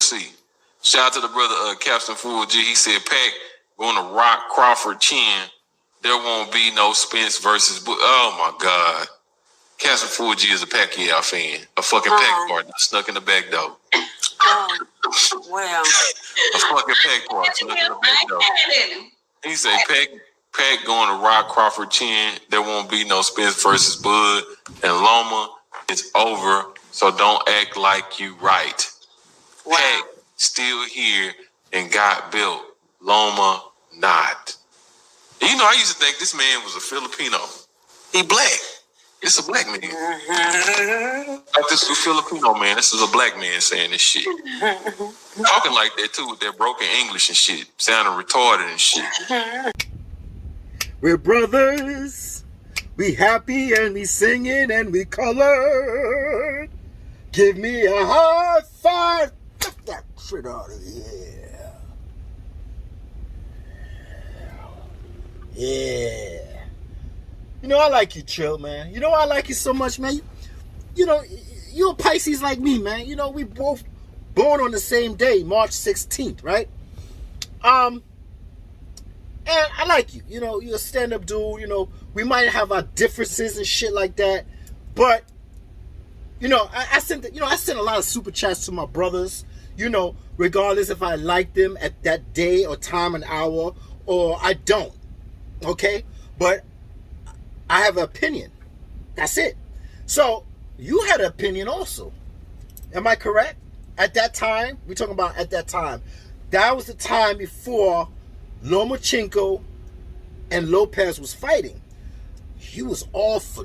see. Shout out to the brother Captain Full G. He said, Pac going to rock Crawford chin. There won't be no Spence versus... Oh, my God. Captain Full G is a Pacquiao fan. A fucking Pac partner snuck in the back door. Well. A fucking Pac partner snuck in the back door. He said, Pac going to rock Crawford chin. There won't be no Spence versus Bud and Loma. It's over, so don't act like you right. Wow. Pac still here and got built. Loma not. You know, I used to think this man was a Filipino. He black. It's a black man. Like this is a Filipino man. This is a black man saying this shit. Talking like that too with that broken English and shit. Sounding retarded and shit. We're brothers. We happy and we singing and we colored. Give me a high five. Get that shit out of here. Yeah. You know, I like you, Chill, man. You know I like you so much, man. You know, you're a Pisces like me, man. You know, we both born on the same day, March 16th, right? And I like you. You know, you're a stand-up dude. You know, we might have our differences and shit like that. But, you know, I sent a lot of super chats to my brothers, you know, regardless if I like them at that day or time and hour or I don't. Okay? But I have an opinion. That's it. So, you had an opinion also. Am I correct? At that time, we're talking about at that time. That was the time before Lomachenko and Lopez was fighting. You was all for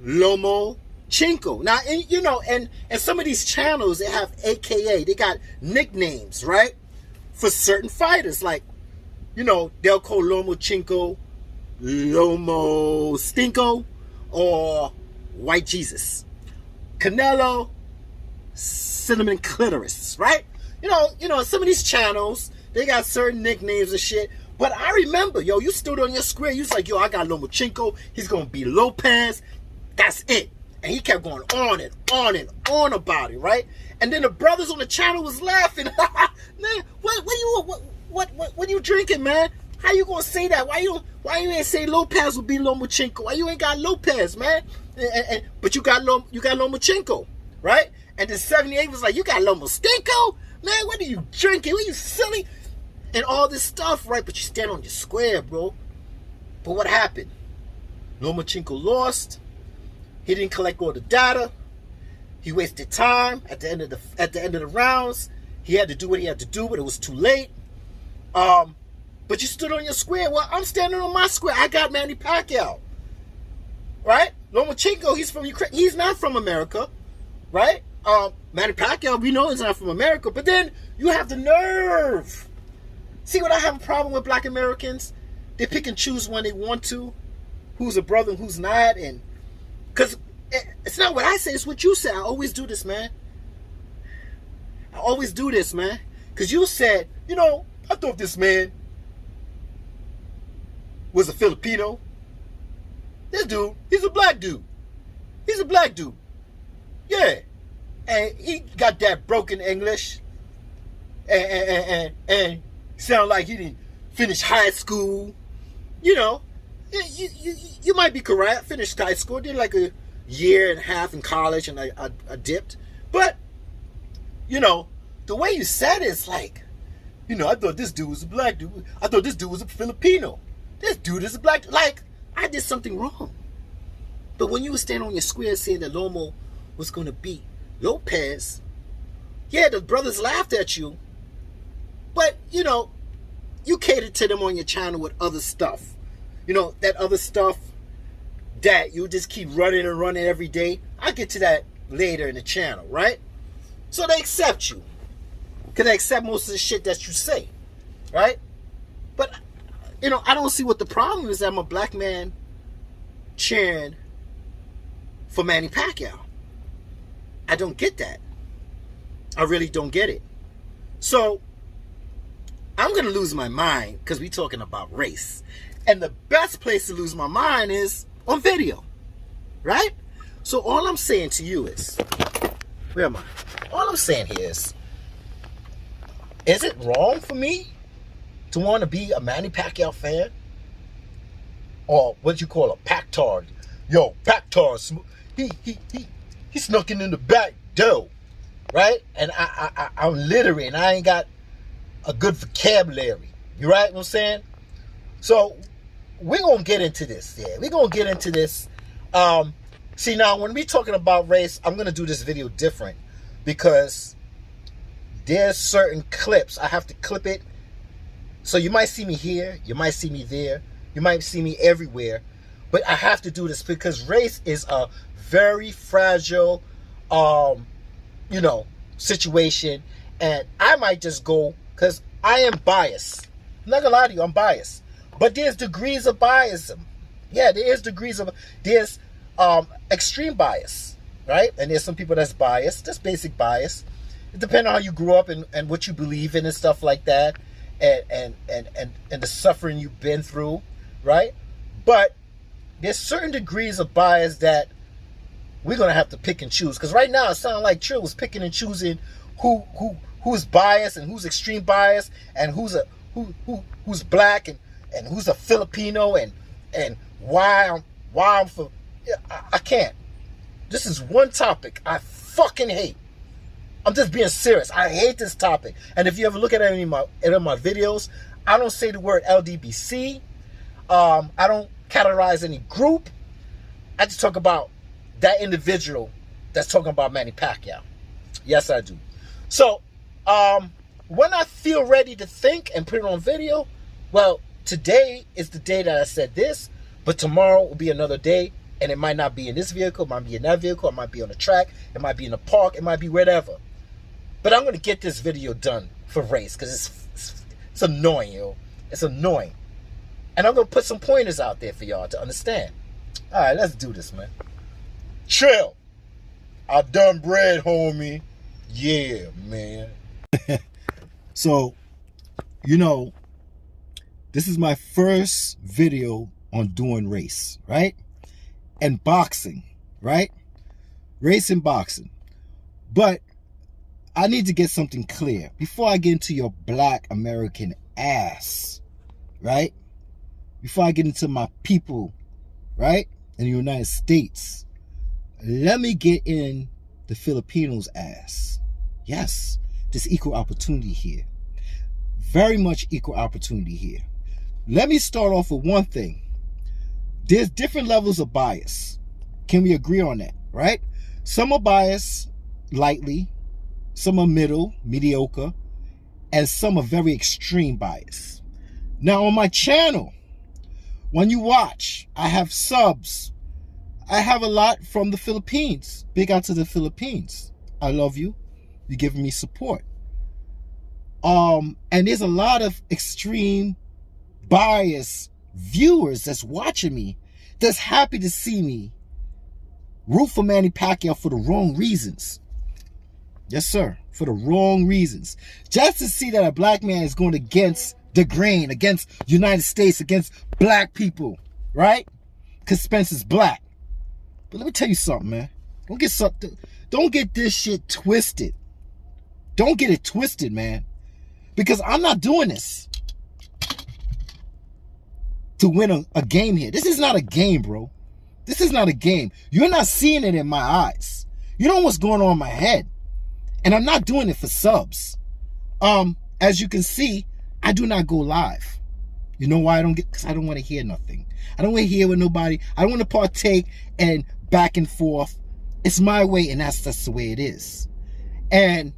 Lomachenko. Now, you know, and some of these channels, they have AKA. They got nicknames, right? For certain fighters. Like, you know, they'll call Lomachenko Lomo Stinko or White Jesus. Canelo, Cinnamon Clitoris, right? You know, some of these channels, they got certain nicknames and shit. But I remember, yo, you stood on your square. You was like, yo, I got Lomachenko. He's going to beat Lopez. That's it. And he kept going on and on and on about it, right? And then the brothers on the channel was laughing. Man, what you drinking, man? How you gonna say that? Why you ain't say Lopez will beat Lomachenko? Why you ain't got Lopez, man? But you got Lomachenko, right? And then 78 was like, you got Lomachenko? Man, what are you drinking? What are you silly? And all this stuff, right? But you stand on your square, bro. But what happened? Lomachenko lost. He didn't collect all the data. He wasted time at the end of the rounds. He had to do what he had to do, but it was too late. But you stood on your square. Well, I'm standing on my square. I got Manny Pacquiao. Right? Lomachenko, he's from Ukraine. He's not from America. Right? Manny Pacquiao, we know he's not from America. But then you have the nerve. See what I have a problem with black Americans? They pick and choose when they want to. Who's a brother and who's not. And because it's not what I say, it's what you say. I always do this, man. I always do this, man. Because you said, you know, I thought this man was a Filipino. This dude, he's a black dude. He's a black dude. Yeah. And he got that broken English. And sound like he didn't finish high school. You know, you might be correct. Finished high school. Did like a year and a half in college and I dipped. But, you know, the way you said it's like, you know, I thought this dude was a black dude. I thought this dude was a Filipino. This dude is a black dude. Like, I did something wrong. But when you were standing on your square saying that Lomo was going to beat Lopez, yeah, the brothers laughed at you. But, you know, you catered to them on your channel with other stuff. You know, that other stuff that you just keep running and running every day. I'll get to that later in the channel, right? So they accept you. Because they accept most of the shit that you say, right? But, you know, I don't see what the problem is that I'm a black man cheering for Manny Pacquiao. I don't get that. I really don't get it. So, I'm going to lose my mind because we're talking about race. And the best place to lose my mind is on video, right? So all I'm saying to you is, where am I? All I'm saying here is it wrong for me to want to be a Manny Pacquiao fan? Or what you call a Pactard? Yo, Pactard, he snuck in the back door, right? And I'm literate and I ain't got a good vocabulary. You right what I'm saying? So we're gonna get into this. Yeah, we're gonna get into this. See, now when we talking about race, I'm gonna do this video different because there's certain clips. I have to clip it. So you might see me here, you might see me there, you might see me everywhere, but I have to do this because race is a very fragile, situation, and I might just go because I am biased. I'm not gonna lie to you, I'm biased, but there's degrees of bias. Yeah, there's extreme bias, right? And there's some people that's biased, that's basic bias. It depends on how you grew up and what you believe in and stuff like that. And the suffering you've been through, right? But there's certain degrees of bias that we're gonna have to pick and choose. Because right now it sounds like Trill was picking and choosing who's biased and who's extreme bias and who's black and who's a Filipino and why I'm for. I can't. This is one topic I fucking hate. I'm just being serious. I hate this topic. And if you ever look at any of my videos, I don't say the word LDBC. I don't categorize any group. I just talk about that individual that's talking about Manny Pacquiao. Yes, I do. So, when I feel ready to think and put it on video, well, today is the day that I said this, but tomorrow will be another day, and it might not be in this vehicle, it might be in that vehicle, it might be on the track, it might be in the park, it might be wherever. But I'm going to get this video done for race because it's annoying, yo. It's annoying. And I'm going to put some pointers out there for y'all to understand. All right, let's do this, man. Trill. I done bread, homie. Yeah, man. So, this is my first video on doing race, right? And boxing, right? Race and boxing. But I need to get something clear before I get into your black American ass, right? Before I get into my people, right? In the United States, let me get in the Filipinos' ass. Yes, there's equal opportunity here. Very much equal opportunity here. Let me start off with one thing. There's different levels of bias. Can we agree on that, right? Some are biased lightly, some are middle, mediocre, and some are very extreme bias. Now on my channel, when you watch, I have subs. I have a lot from the Philippines. Big out to the Philippines. I love you. You're giving me support. And there's a lot of extreme bias viewers that's watching me, that's happy to see me root for Manny Pacquiao for the wrong reasons. Yes, sir. For the wrong reasons. Just to see that a black man is going against the grain, against United States, against black people, right? Because Spencer's black. But let me tell you something, man. Don't get this shit twisted. Don't get it twisted, man. Because I'm not doing this to win a game here. This is not a game, bro. This is not a game. You're not seeing it in my eyes. You know what's going on in my head. And I'm not doing it for subs. As you can see, I do not go live. You know why I don't get? Because I don't want to hear nothing. I don't want to hear with nobody. I don't want to partake and back and forth. It's my way, and that's the way it is. And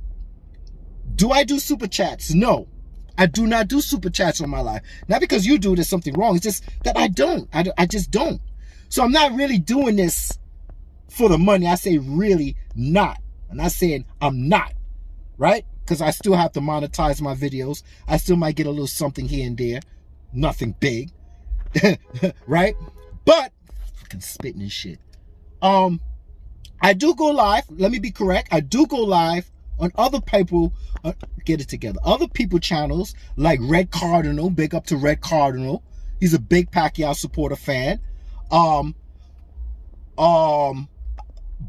do I do super chats? No. I do not do super chats on my live. Not because you do, there's something wrong. It's just that I don't. I just don't. So I'm not really doing this for the money. I say really not. I'm not saying I'm not, right? Because I still have to monetize my videos. I still might get a little something here and there. Nothing big, right? But fucking spitting and shit. I do go live. Let me be correct. I do go live on other people. Get it together. Other people channels like Red Cardinal. Big up to Red Cardinal. He's a big Pacquiao supporter fan.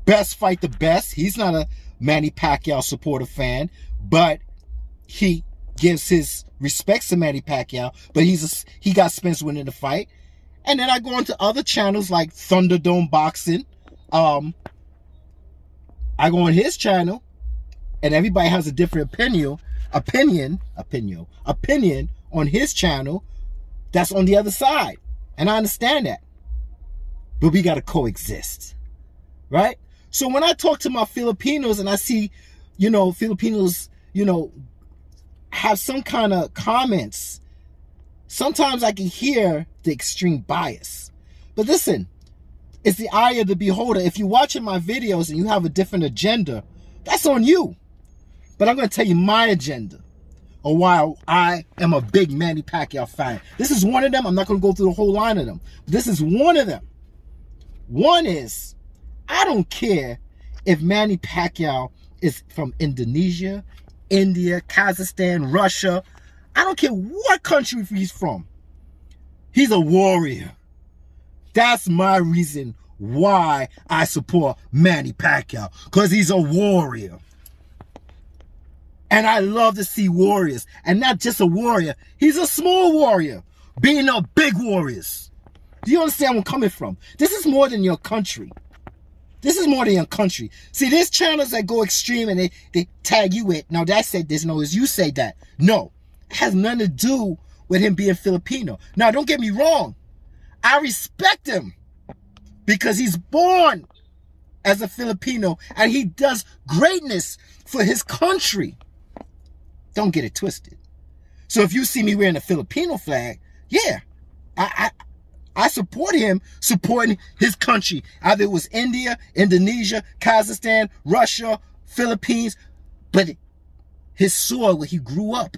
Best Fight the Best. He's not a Manny Pacquiao supporter fan, but he gives his respects to Manny Pacquiao, but he got Spence winning the fight. And then I go into other channels like Thunderdome Boxing. I go on his channel, and everybody has a different opinion on his channel that's on the other side. And I understand that. But we got to coexist, right? So when I talk to my Filipinos and I see, Filipinos, have some kind of comments, sometimes I can hear the extreme bias. But listen, it's the eye of the beholder. If you're watching my videos and you have a different agenda, that's on you. But I'm going to tell you my agenda, or why I am a big Manny Pacquiao fan. This is one of them. I'm not going to go through the whole line of them. This is one of them. One is, I don't care if Manny Pacquiao is from Indonesia, India, Kazakhstan, Russia. I don't care what country he's from. He's a warrior. That's my reason why I support Manny Pacquiao, because he's a warrior. And I love to see warriors. And not just a warrior. He's a small warrior being up big warriors. Do you understand where I'm coming from? This is more than your country. This is more than your country. See, there's channels that go extreme and they tag you with, now that said this, no, as you say that. No, it has nothing to do with him being Filipino. Now, don't get me wrong. I respect him because he's born as a Filipino and he does greatness for his country. Don't get it twisted. So if you see me wearing a Filipino flag, yeah, I support him supporting his country. Either it was India, Indonesia, Kazakhstan, Russia, Philippines. But his soil where he grew up,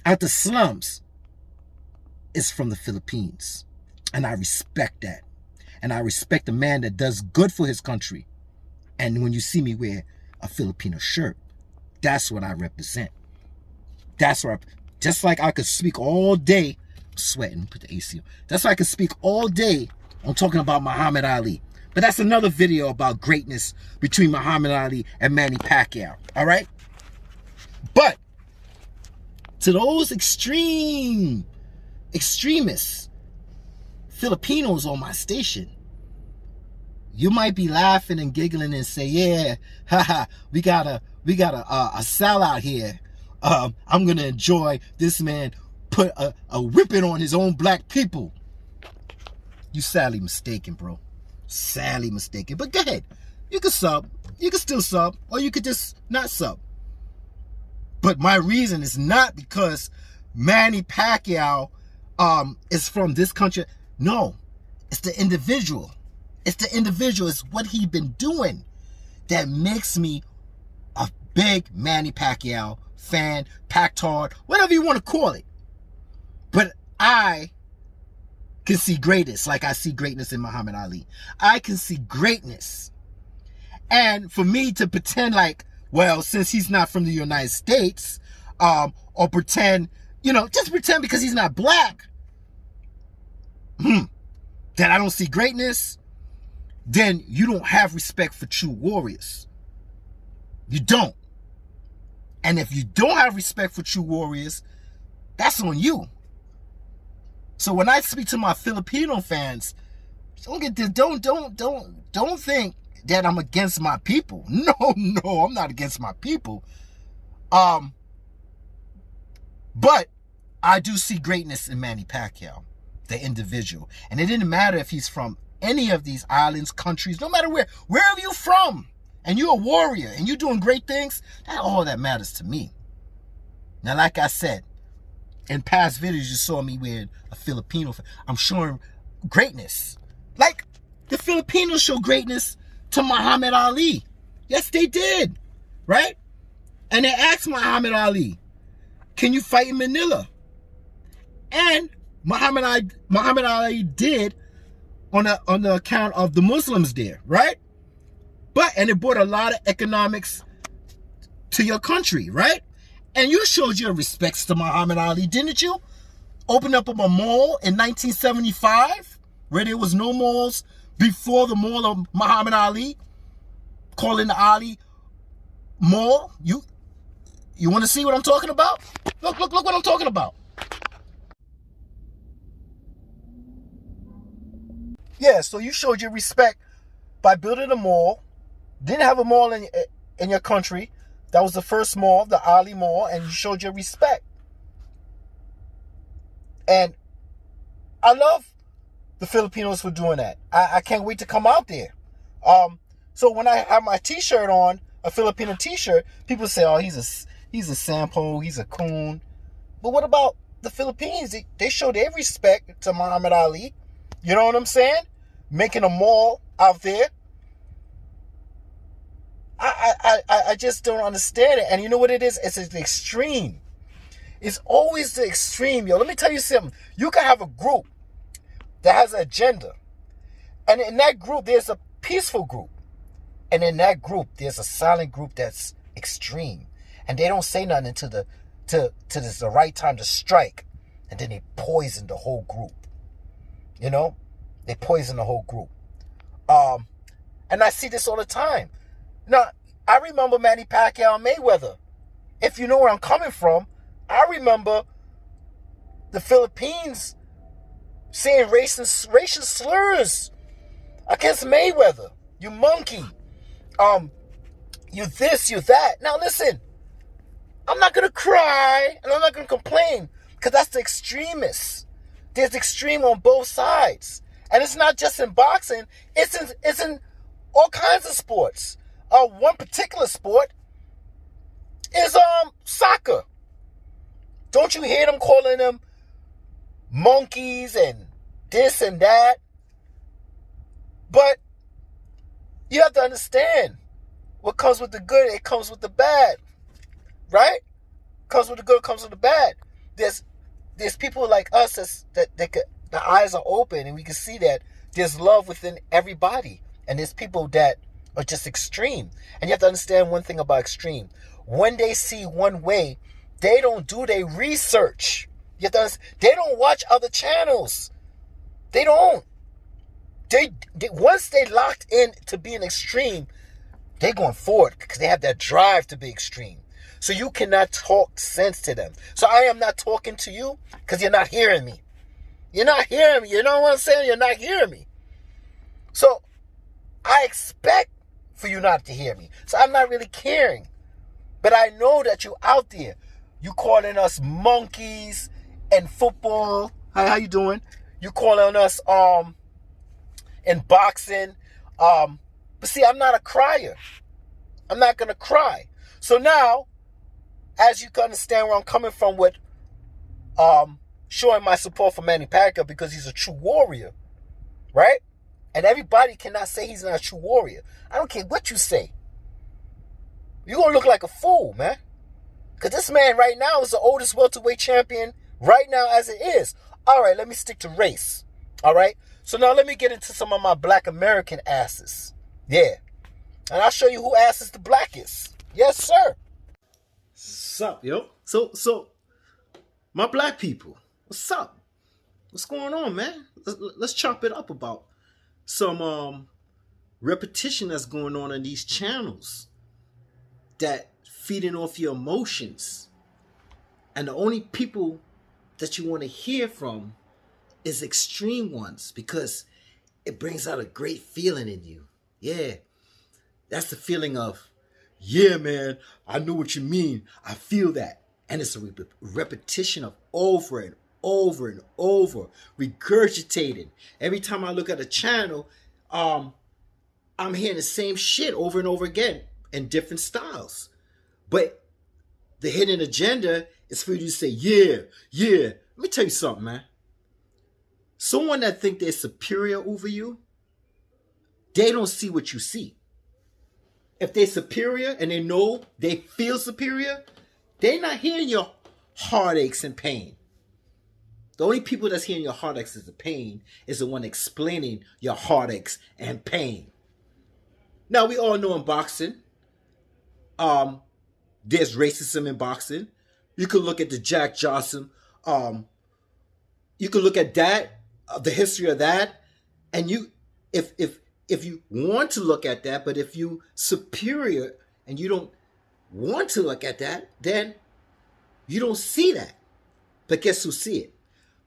out the slums, is from the Philippines. And I respect that. And I respect a man that does good for his country. And when you see me wear a Filipino shirt, that's what I represent. That's what just like I could speak all day, sweating, put the AC on. That's why I can speak all day on talking about Muhammad Ali. But that's another video about greatness between Muhammad Ali and Manny Pacquiao. All right? But to those extremists, Filipinos on my station, you might be laughing and giggling and say, yeah, haha, we got a sellout here. I'm gonna enjoy this man put a whipping on his own black people. You sadly mistaken, bro. Sadly mistaken. But go ahead. You can sub. You can still sub. Or you could just not sub. But my reason is not because Manny Pacquiao is from this country. No. It's the individual. It's the individual. It's what he's been doing that makes me a big Manny Pacquiao fan, Pactard, whatever you want to call it. But I can see greatness like I see greatness in Muhammad Ali. I can see greatness. And for me to pretend like, well, since he's not from the United States, or pretend, just pretend because he's not black, that I don't see greatness, then you don't have respect for true warriors. You don't. And if you don't have respect for true warriors, that's on you. So when I speak to my Filipino fans, don't think that I'm against my people. No, I'm not against my people. But I do see greatness in Manny Pacquiao, the individual. And it didn't matter if he's from any of these islands, countries, no matter wherever you're from, and you're a warrior and you're doing great things, that's all that matters to me. Now, like I said, in past videos, you saw me wearing a Filipino. I'm showing greatness. Like, the Filipinos show greatness to Muhammad Ali. Yes, they did. Right? And they asked Muhammad Ali, can you fight in Manila? And Muhammad Ali did on the account of the Muslims there. Right? And it brought a lot of economics to your country. Right? And you showed your respects to Muhammad Ali, didn't you? Opened up a mall in 1975, where there was no malls before the mall of Muhammad Ali, calling the Ali mall. You want to see what I'm talking about? Look what I'm talking about. Yeah, so you showed your respect by building a mall. Didn't have a mall in your country. That was the first mall, the Ali Mall, and you showed your respect. And I love the Filipinos for doing that. I can't wait to come out there. So when I have my T-shirt on, a Filipino T-shirt, people say, "Oh, he's a sampo, he's a coon." But what about the Philippines? They show their respect to Muhammad Ali. You know what I'm saying? Making a mall out there. I just don't understand it. And you know what it is? It's an extreme. It's always the extreme, yo. Let me tell you something. You can have a group that has an agenda. And in that group, there's a peaceful group. And in that group, there's a silent group that's extreme. And they don't say nothing until the right time to strike. And then they poison the whole group. You know? They poison the whole group. And I see this all the time. Now, I remember Manny Pacquiao and Mayweather. If you know where I'm coming from, I remember the Philippines saying racial slurs against Mayweather. You monkey. You this, you that. Now listen, I'm not going to cry and I'm not going to complain because that's the extremists. There's extreme on both sides. And it's not just in boxing. It's in all kinds of sports. One particular sport is soccer. Don't you hear them calling them monkeys and this and that? But you have to understand, what comes with the good, it comes with the bad. Right? Comes with the good, comes with the bad. There's people like us that the eyes are open and we can see that there's love within everybody. And there's people that are just extreme. And you have to understand one thing about extreme. When they see one way, they don't do their research. You have to understand, they don't watch other channels. They don't. They once they locked in to being extreme, they're going forward because they have that drive to be extreme. So you cannot talk sense to them. So I am not talking to you because you're not hearing me. You're not hearing me. You know what I'm saying? You're not hearing me. So I expect for you not to hear me. So I'm not really caring. But I know that you're out there. You calling us monkeys and football. How you doing? You calling us in boxing. But see, I'm not a crier. I'm not going to cry. So now, as you can understand where I'm coming from with showing my support for Manny Pacquiao because he's a true warrior, right? And everybody cannot say he's not a true warrior. I don't care what you say. You're going to look like a fool, man. Because this man right now is the oldest welterweight champion right now as it is. All right, let me stick to race. All right? So now let me get into some of my black American asses. Yeah. And I'll show you who ass is the blackest. Yes, sir. Sup, yo? So, my black people, what's up? What's going on, man? Let's chop it up about some repetition that's going on in these channels that feeding off your emotions. And the only people that you want to hear from is extreme ones because it brings out a great feeling in you. Yeah. That's the feeling of, yeah, man, I know what you mean. I feel that. And it's a repetition of over and over and over, regurgitating. Every time I look at a channel, I'm hearing the same shit over and over again in different styles. But the hidden agenda is for you to say, yeah. Let me tell you something, man. Someone that think they're superior over you, they don't see what you see. If they're superior and they know they feel superior, they're not hearing your heartaches and pain. The only people that's hearing your heartaches and pain is the one explaining your heartaches and pain. Now, we all know in boxing, there's racism in boxing. You could look at the Jack Johnson. You could look at that, the history of that, and if you want to look at that, but if you superior and you don't want to look at that, then you don't see that. But guess who see it?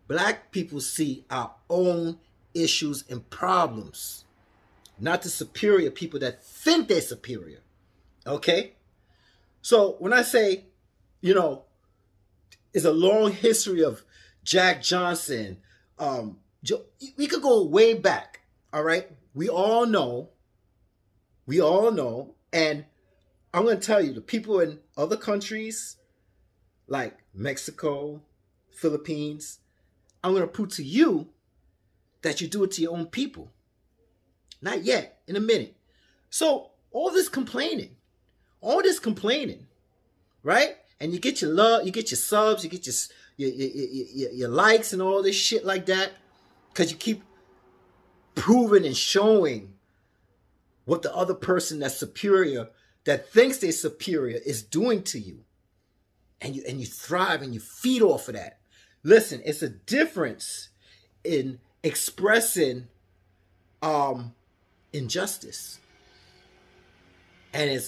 Black people see our own issues and problems, not the superior people that think they're superior. Okay? So when I say, you know, it's a long history of Jack Johnson, we could go way back. All right? We all know, and I'm going to tell you, the people in other countries like Mexico, Philippines, I'm going to prove to you that you do it to your own people. Not yet, in a minute. So all this complaining, right? And you get your love, you get your subs, you get your likes and all this shit like that, because you keep proving and showing what the other person that's superior, that thinks they're superior, is doing to you. And you thrive and you feed off of that. Listen, it's a difference in expressing injustice. And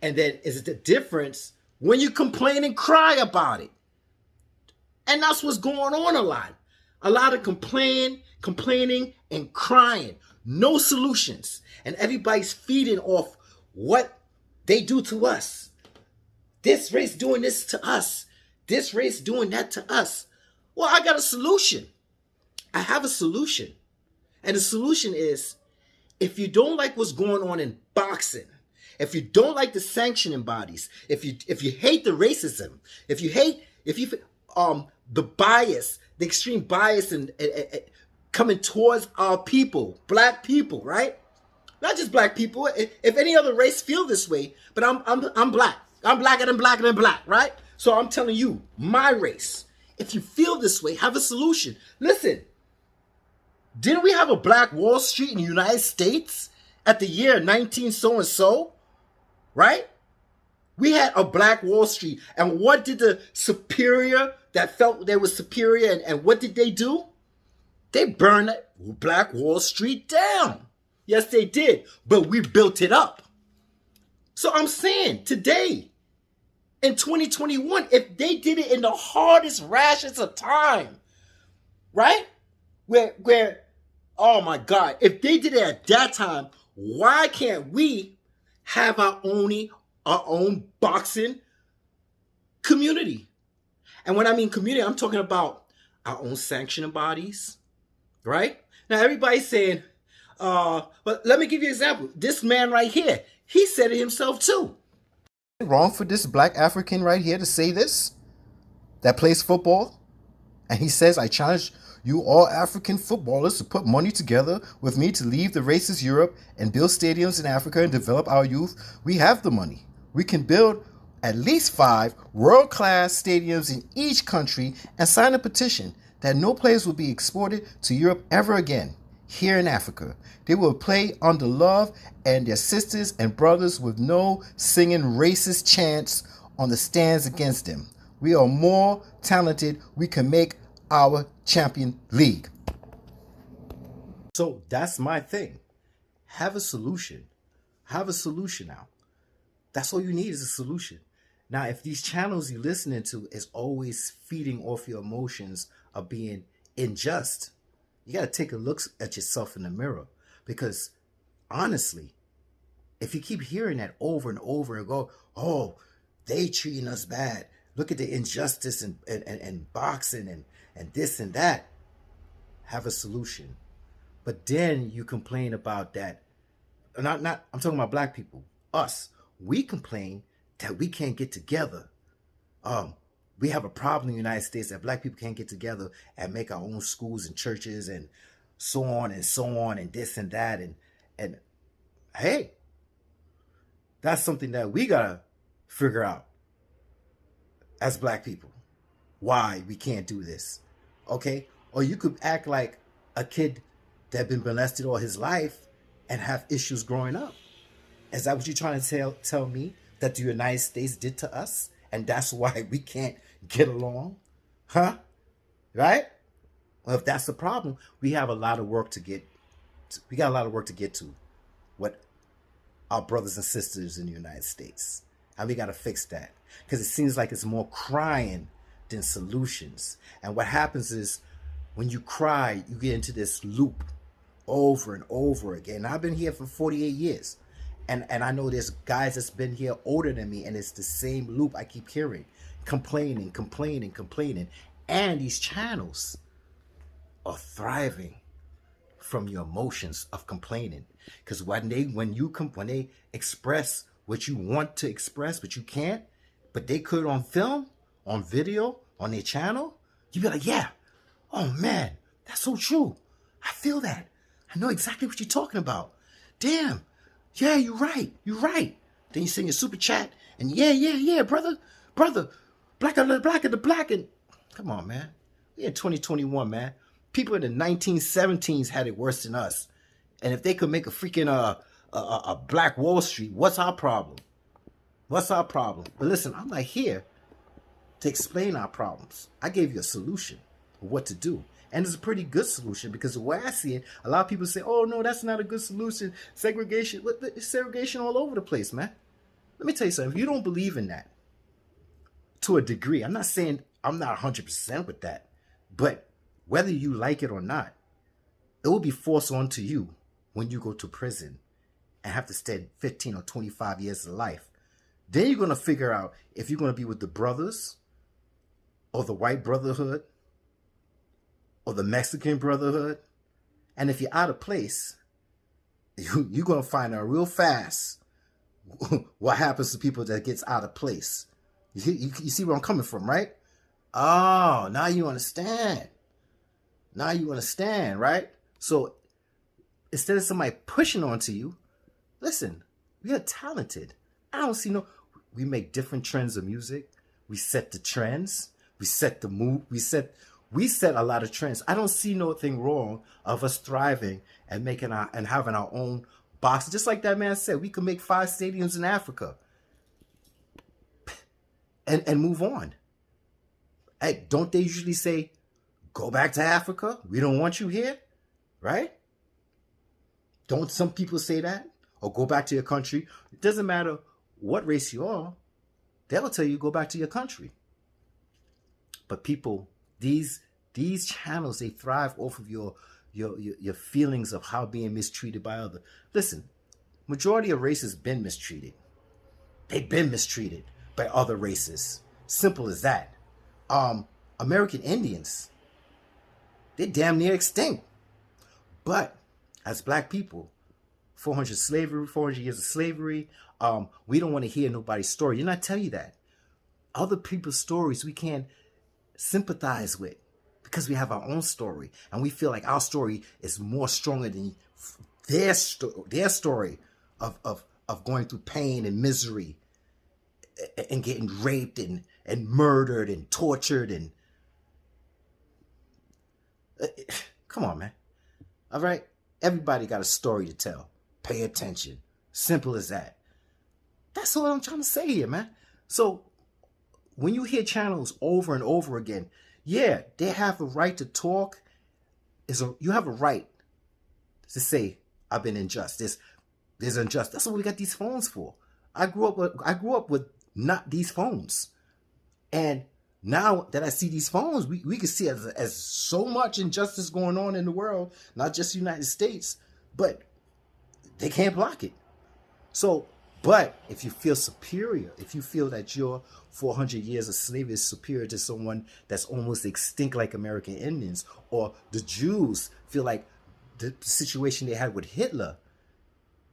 then is the difference when you complain and cry about it. And that's what's going on a lot. A lot of complaining and crying. No solutions. And everybody's feeding off what they do to us. This race doing this to us. This race doing that to us. Well, I got a solution. I have a solution. And the solution is, if you don't like what's going on in boxing, if you don't like the sanctioning bodies, if you hate the racism, if you the bias, the extreme bias and coming towards our people, black people, right? Not just black people. If any other race feel this way, but I'm black. I'm blacker than black, right? So I'm telling you, my race, if you feel this way, have a solution. Listen, didn't we have a Black Wall Street in the United States at the year 19 so-and-so, right? We had a Black Wall Street. And what did the superior that felt they were superior, and what did they do? They burned Black Wall Street down. Yes, they did. But we built it up. So I'm saying today, in 2021, if they did it in the hardest, rashest of time, right? Where, oh my God, if they did it at that time, why can't we have our own boxing community? And when I mean community, I'm talking about our own sanctioning bodies, right? Now everybody's saying, but let me give you an example. This man right here, he said it himself too. Wrong for this black African right here to say this, that plays football, and he says, I challenge you all African footballers to put money together with me to leave the racist Europe and build stadiums in Africa and develop our youth. We have the money. We can build at least 5 world-class stadiums in each country and sign a petition that no players will be exported to Europe ever again. Here in Africa, they will play under love and their sisters and brothers with no singing racist chants on the stands against them. We are more talented. We can make our champion league. So that's my thing. Have a solution. Have a solution now. That's all you need is a solution. Now, if these channels you're listening to is always feeding off your emotions of being unjust, you got to take a look at yourself in the mirror. Because honestly, if you keep hearing that over and over and go, oh, they treating us bad. Look at the injustice and boxing and this and that. Have a solution. But then you complain about that. I'm talking about black people. Us. We complain that we can't get together. We have a problem in the United States that black people can't get together and make our own schools and churches and so on and this and that. And hey, that's something that we gotta figure out as black people. Why we can't do this. Okay? Or you could act like a kid that been molested all his life and have issues growing up. Is that what you're trying to tell me that the United States did to us? And that's why we can't get along? Huh? Right? Well, if that's the problem, we have a lot of work to get to. We got a lot of work to get to what our brothers and sisters in the United States. And we got to fix that. Because it seems like it's more crying than solutions. And what happens is when you cry, you get into this loop over and over again. I've been here for 48 years. And I know there's guys that's been here older than me, and it's the same loop I keep hearing. Complaining. And these channels are thriving from your emotions of complaining. Because when they express what you want to express, but you can't, but they could on film, on video, on their channel, you be like, yeah, oh man, that's so true. I feel that. I know exactly what you're talking about. Damn. Yeah, you're right. Then you send your super chat, and yeah, brother, black of the black, and come on, man. We in 2021, man. People in the 1917s had it worse than us, and if they could make a freaking a Black Wall Street, what's our problem? But listen, I'm not here to explain our problems. I gave you a solution of what to do. And it's a pretty good solution, because the way I see it, a lot of people say, oh, no, that's not a good solution. Segregation. It's segregation all over the place, man. Let me tell you something. If you don't believe in that, to a degree, I'm not saying I'm not 100% with that, but whether you like it or not, it will be forced onto you when you go to prison and have to spend 15 or 25 years of life. Then you're going to figure out if you're going to be with the brothers or the white brotherhood or the Mexican brotherhood. And if you're out of place, you're going to find out real fast what happens to people that gets out of place. You see where I'm coming from, right? Oh, now you understand. Right? So instead of somebody pushing onto you, listen, we are talented. I don't see we make different trends of music. We set the trends. We set the mood. We set a lot of trends. I don't see nothing wrong of us thriving and having our own box. Just like that man said, we could make 5 stadiums in Africa and move on. Hey, don't they usually say, go back to Africa? We don't want you here, right? Don't some people say that? Or go back to your country? It doesn't matter what race you are. They'll tell you go back to your country. But people, these channels, they thrive off of your feelings of how being mistreated by others. Listen, majority of races been mistreated. They've been mistreated by other races. Simple as that. American Indians, they're damn near extinct. But as black people, 400 years of slavery, we don't want to hear nobody's story. Didn't I tell you that? Other people's stories we can't sympathize with because we have our own story, and we feel like our story is more stronger than their story of going through pain and misery and getting raped and murdered and tortured and come on, man. All right, everybody got a story to tell. Pay attention. Simple as that. That's all I'm trying to say here, man. So when you hear channels over and over again, yeah, they have a right to talk. You have a right to say, I've been unjust. There's unjust. That's what we got these phones for. I grew up with not these phones. And now that I see these phones, we can see as so much injustice going on in the world, not just the United States, but they can't block it. So, but if you feel superior, if you feel that your 400 years of slavery is superior to someone that's almost extinct like American Indians, or the Jews feel like the situation they had with Hitler,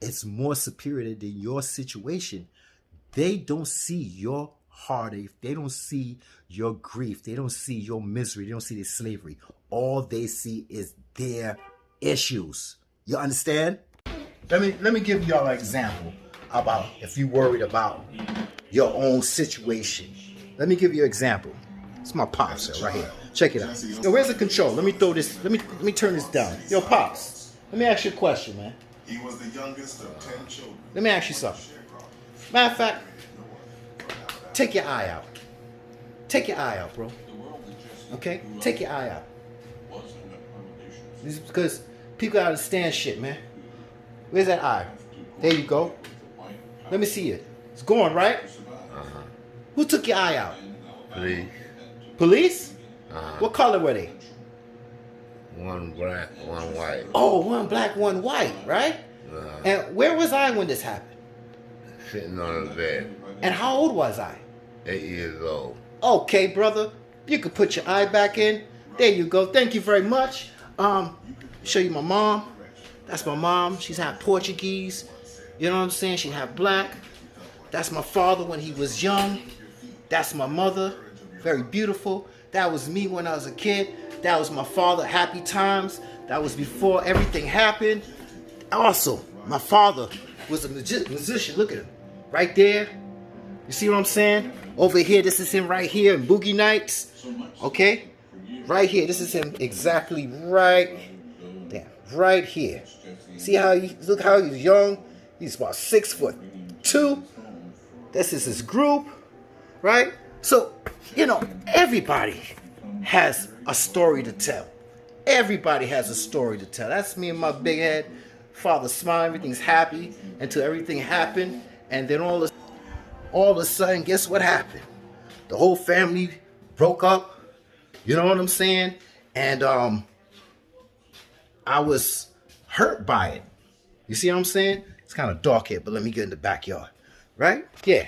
it's more superior than your situation. They don't see your heartache. They don't see your grief. They don't see your misery. They don't see their slavery. All they see is their issues. You understand? Let me give y'all an example about if you're worried about your own situation. Let me give you an example. It's my pops here, right here. Check it out. Yo, where's the control? Let me throw this. Let me turn this down. Yo, pops. Let me ask you a question, man. He was the youngest of 10 children. Let me ask you something. Matter of fact, take your eye out. Take your eye out, bro. Okay? Take your eye out. This is because people gotta understand shit, man. Where's that eye? There you go. Let me see it. It's going, right? Who took your eye out? Please. Police? What color were they? One black, one white. Oh, one black, one white, right? And where was I when this happened? Sitting on the bed. And how old was I? 8 years old. Okay, brother. You can put your eye back in. There you go. Thank you very much. Show you my mom. That's my mom. She's half Portuguese. You know what I'm saying? She half black. That's my father when he was young. That's my mother. Very beautiful. That was me when I was a kid. That was my father. Happy times. That was before everything happened. Also, my father was a musician. Look at him. Right there. You see what I'm saying? Over here, this is him right here in Boogie Nights. Okay? Right here. This is him exactly right there. Right here. See how look how he's young? He's about 6'2". This is his group. Right? So, you know, everybody has a story to tell. Everybody has a story to tell. That's me and my big head. Father smile, everything's happy until everything happened. And then all of a sudden, guess what happened? The whole family broke up. You know what I'm saying? And I was hurt by it. You see what I'm saying? It's kind of dark here, but let me get in the backyard. Right? Yeah.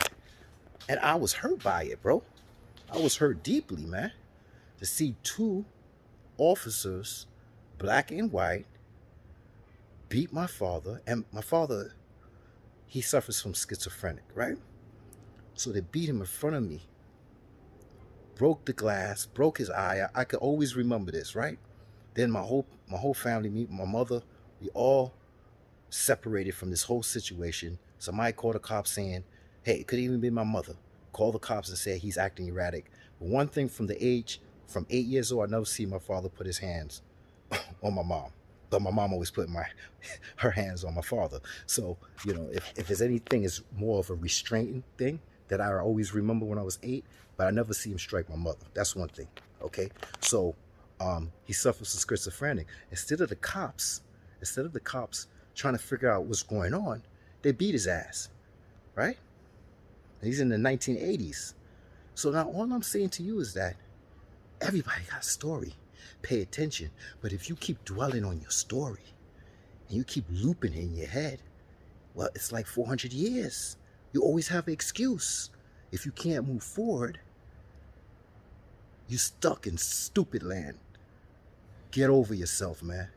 And I was hurt by it, bro. I was hurt deeply, man. To see two officers, black and white, beat my father. And my father, he suffers from schizophrenic, right? So they beat him in front of me. Broke the glass, broke his eye. I could always remember this, right? Then my whole family, me, my mother, we all separated from this whole situation. Somebody called the cops saying, hey, it could even be my mother. Called the cops and said he's acting erratic. But one thing from 8 years old, I never see my father put his hands on my mom. But my mom always put her hands on my father. So, you know, if there's anything, it's more of a restraining thing that I always remember when I was 8, but I never see him strike my mother. That's one thing, okay? So he suffers from schizophrenic. Instead of the cops trying to figure out what's going on, they beat his ass, right? And he's in the 1980s. So now all I'm saying to you is that everybody got a story. Pay attention. But if you keep dwelling on your story and you keep looping it in your head, well, it's like 400 years. You always have an excuse. If you can't move forward, you're stuck in stupid land. Get over yourself, man.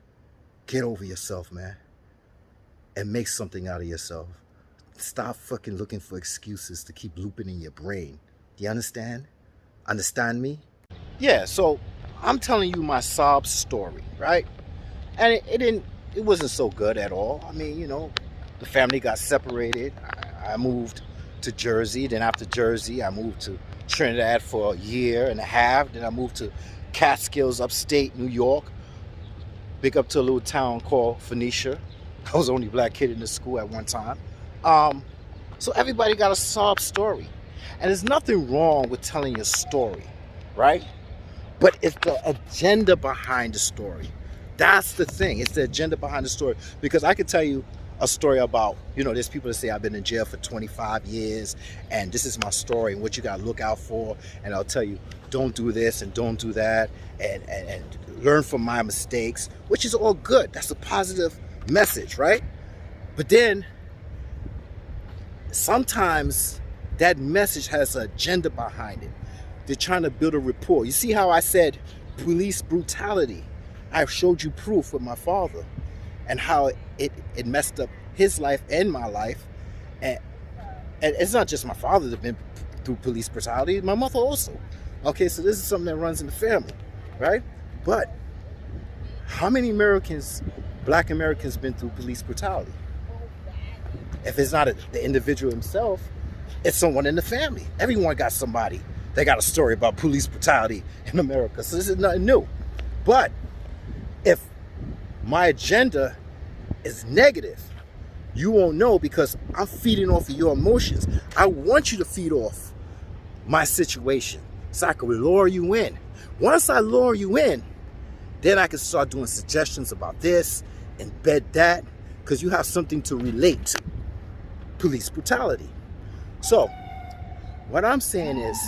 Get over yourself, man. And make something out of yourself. Stop fucking looking for excuses to keep looping in your brain. Do you understand? Understand me? Yeah, so I'm telling you my sob story, right? And it wasn't so good at all. I mean, you know, the family got separated. I moved to Jersey. Then after Jersey, I moved to Trinidad for a year and a half. Then I moved to Catskills, upstate New York. Big up to a little town called Phoenicia. I was the only black kid in the school at one time. So everybody got a sob story. And there's nothing wrong with telling your story, right? But it's the agenda behind the story. That's the thing. It's the agenda behind the story. Because I could tell you a story about, you know, there's people that say I've been in jail for 25 years and this is my story and what you got to look out for. And I'll tell you, don't do this and don't do that and learn from my mistakes, which is all good. That's a positive message, right? But then sometimes that message has an agenda behind it. They're trying to build a rapport. You see how I said police brutality? I showed you proof with my father and how it messed up his life and my life. And it's not just my father that's been through police brutality, my mother also. Okay, so this is something that runs in the family, right? But how many Americans, black Americans, been through police brutality? If it's not the individual himself, it's someone in the family. Everyone got somebody. They got a story about police brutality in America. So this is nothing new. But if my agenda is negative, you won't know because I'm feeding off of your emotions. I want you to feed off my situation so I can lure you in. Once I lure you in, then I can start doing suggestions about this, embed that, because you have something to relate to. Police brutality. So, What I'm saying is,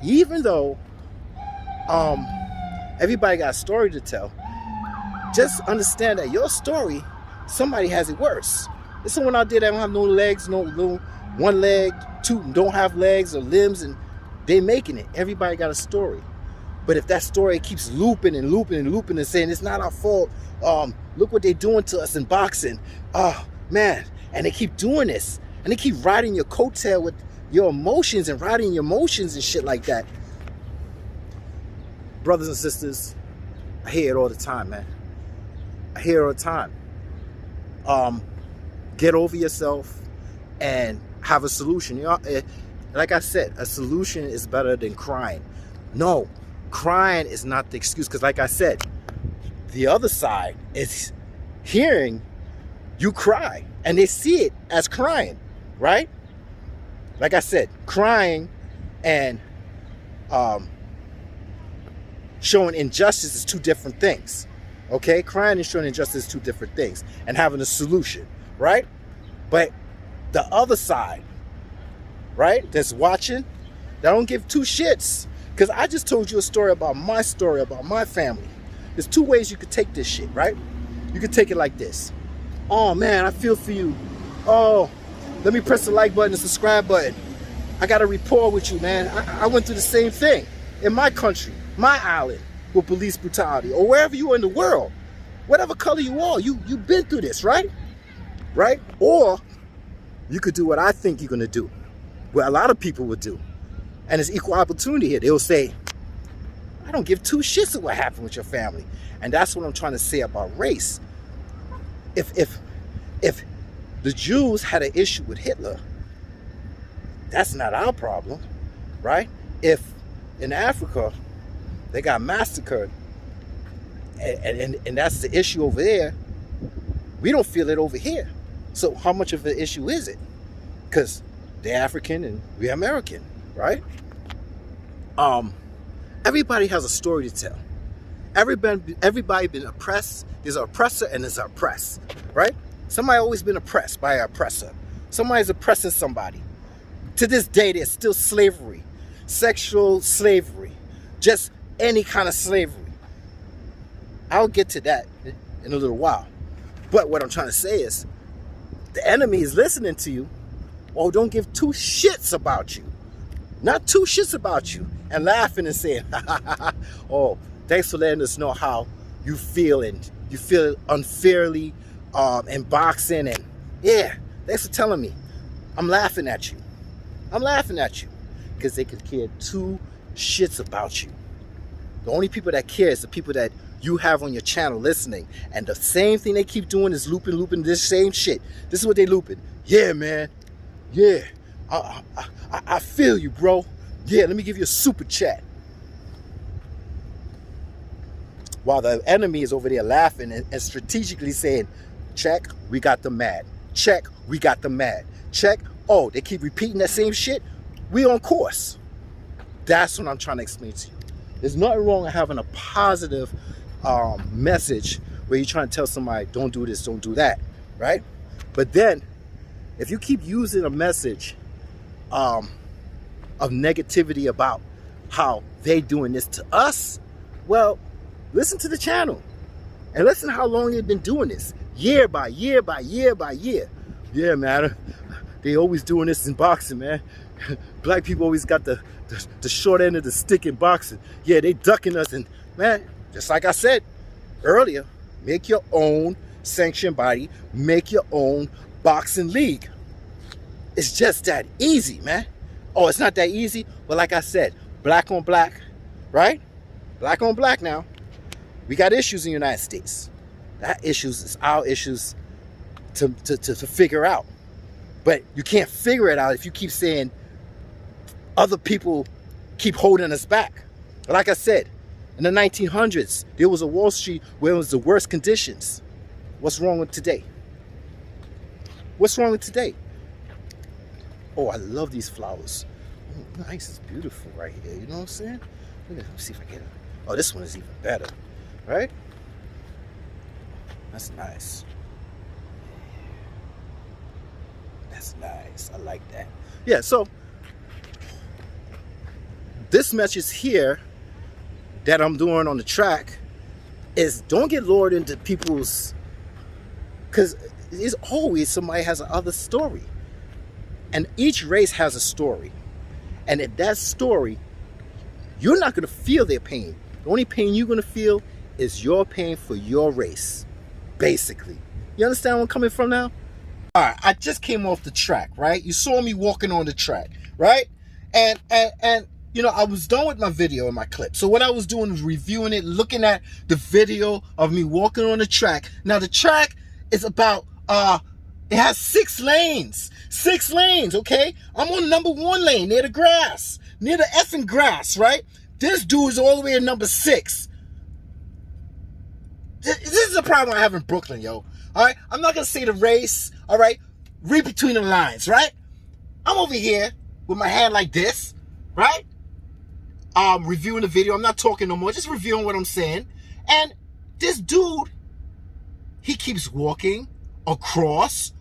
even though everybody got a story to tell, just understand that your story, somebody has it worse. There's someone out there that don't have no legs, no one leg, two don't have legs or limbs, and they making it. Everybody got a story. But if that story keeps looping and looping and looping and saying it's not our fault, look what they're doing to us in boxing, oh man, and they keep doing this, and they keep riding your coattail with your emotions and riding your emotions and shit like that. Brothers and sisters, I hear it all the time, man. I hear it all the time. Get over yourself and have a solution. You know, like I said, a solution is better than crying. No, crying is not the excuse, because like I said, the other side is hearing you cry and they see it as crying, right? Like I said, crying and showing injustice is two different things. Okay, crying and showing injustice is two different things, and having a solution, right? But the other side, right, that's watching, that don't give two shits, because I just told you a story about my family. There's two ways you could take this shit, right? You could take it like this. Oh man, I feel for you. Oh, let me press the like button and subscribe button. I got a rapport with you, man. I went through the same thing in my country, my island, with police brutality, or wherever you are in the world. Whatever color you are, you've been through this, right? Right? Or you could do what I think you're gonna do, what a lot of people would do. And it's equal opportunity here. They'll say, I don't give two shits of what happened with your family. And that's what I'm trying to say about race. If the Jews had an issue with Hitler, that's not our problem, right? If in Africa they got massacred, and that's the issue over there, we don't feel it over here. So how much of an issue is it? Because they're African and we're American, right? Everybody has a story to tell. Everybody been oppressed. There's an oppressor and there's an oppressed, right? Somebody always been oppressed by an oppressor. Somebody's oppressing somebody. To this day, there's still slavery, sexual slavery, just any kind of slavery. I'll get to that in a little while. But what I'm trying to say is, the enemy is listening to you, or don't give two shits about you. Not two shits about you, and laughing and saying, oh, thanks for letting us know how you feel, and you feel unfairly in boxing, and yeah, thanks for telling me. I'm laughing at you. I'm laughing at you because they could care two shits about you. The only people that care is the people that you have on your channel listening, and the same thing they keep doing is looping this same shit. This is what they looping. Yeah, man. Yeah, I feel you, bro. Yeah, let me give you a super chat. While the enemy is over there laughing and strategically saying, check, we got them mad. Check, we got them mad. Check, oh, they keep repeating that same shit. We on course. That's what I'm trying to explain to you. There's nothing wrong with having a positive message where you're trying to tell somebody, don't do this, don't do that, right? But then, if you keep using a message of negativity about how they doing this to us, well, listen to the channel and listen how long they've been doing this, year by year by year by year. Yeah, man, they always doing this in boxing, man. Black people always got the short end of the stick in boxing. Yeah, they ducking us, and man, just like I said earlier, make your own sanctioned body, make your own boxing league. It's just that easy, man. Oh, it's not that easy? But like I said, black on black, right? Black on black now. We got issues in the United States. That issues is our issues to figure out. But you can't figure it out if you keep saying other people keep holding us back. Like I said, in the 1900s, there was a Wall Street where it was the worst conditions. What's wrong with today? What's wrong with today? Oh, I love these flowers. Oh, nice, it's beautiful right here. You know what I'm saying? Let me see if I get it. Oh, this one is even better, right? That's nice. That's nice. I like that. Yeah, so this message here that I'm doing on the track is don't get lured into people's, because there's always somebody has another story. And each race has a story. And in that story, you're not going to feel their pain. The only pain you're going to feel is your pain for your race, basically. You understand where I'm coming from now? All right, I just came off the track, right? You saw me walking on the track, right? And you know, I was done with my video and my clip. So what I was doing was reviewing it, looking at the video of me walking on the track. Now the track is about, it has 6 lanes. 6 lanes, okay? I'm on number 1 lane, near the grass. Near the effing grass, right? This dude is all the way at number 6. This is the problem I have in Brooklyn, yo. All right? I'm not going to say the race, all right? Read between the lines, right? I'm over here with my hand like this, right? Reviewing the video. I'm not talking no more. Just reviewing what I'm saying. And this dude, he keeps walking across.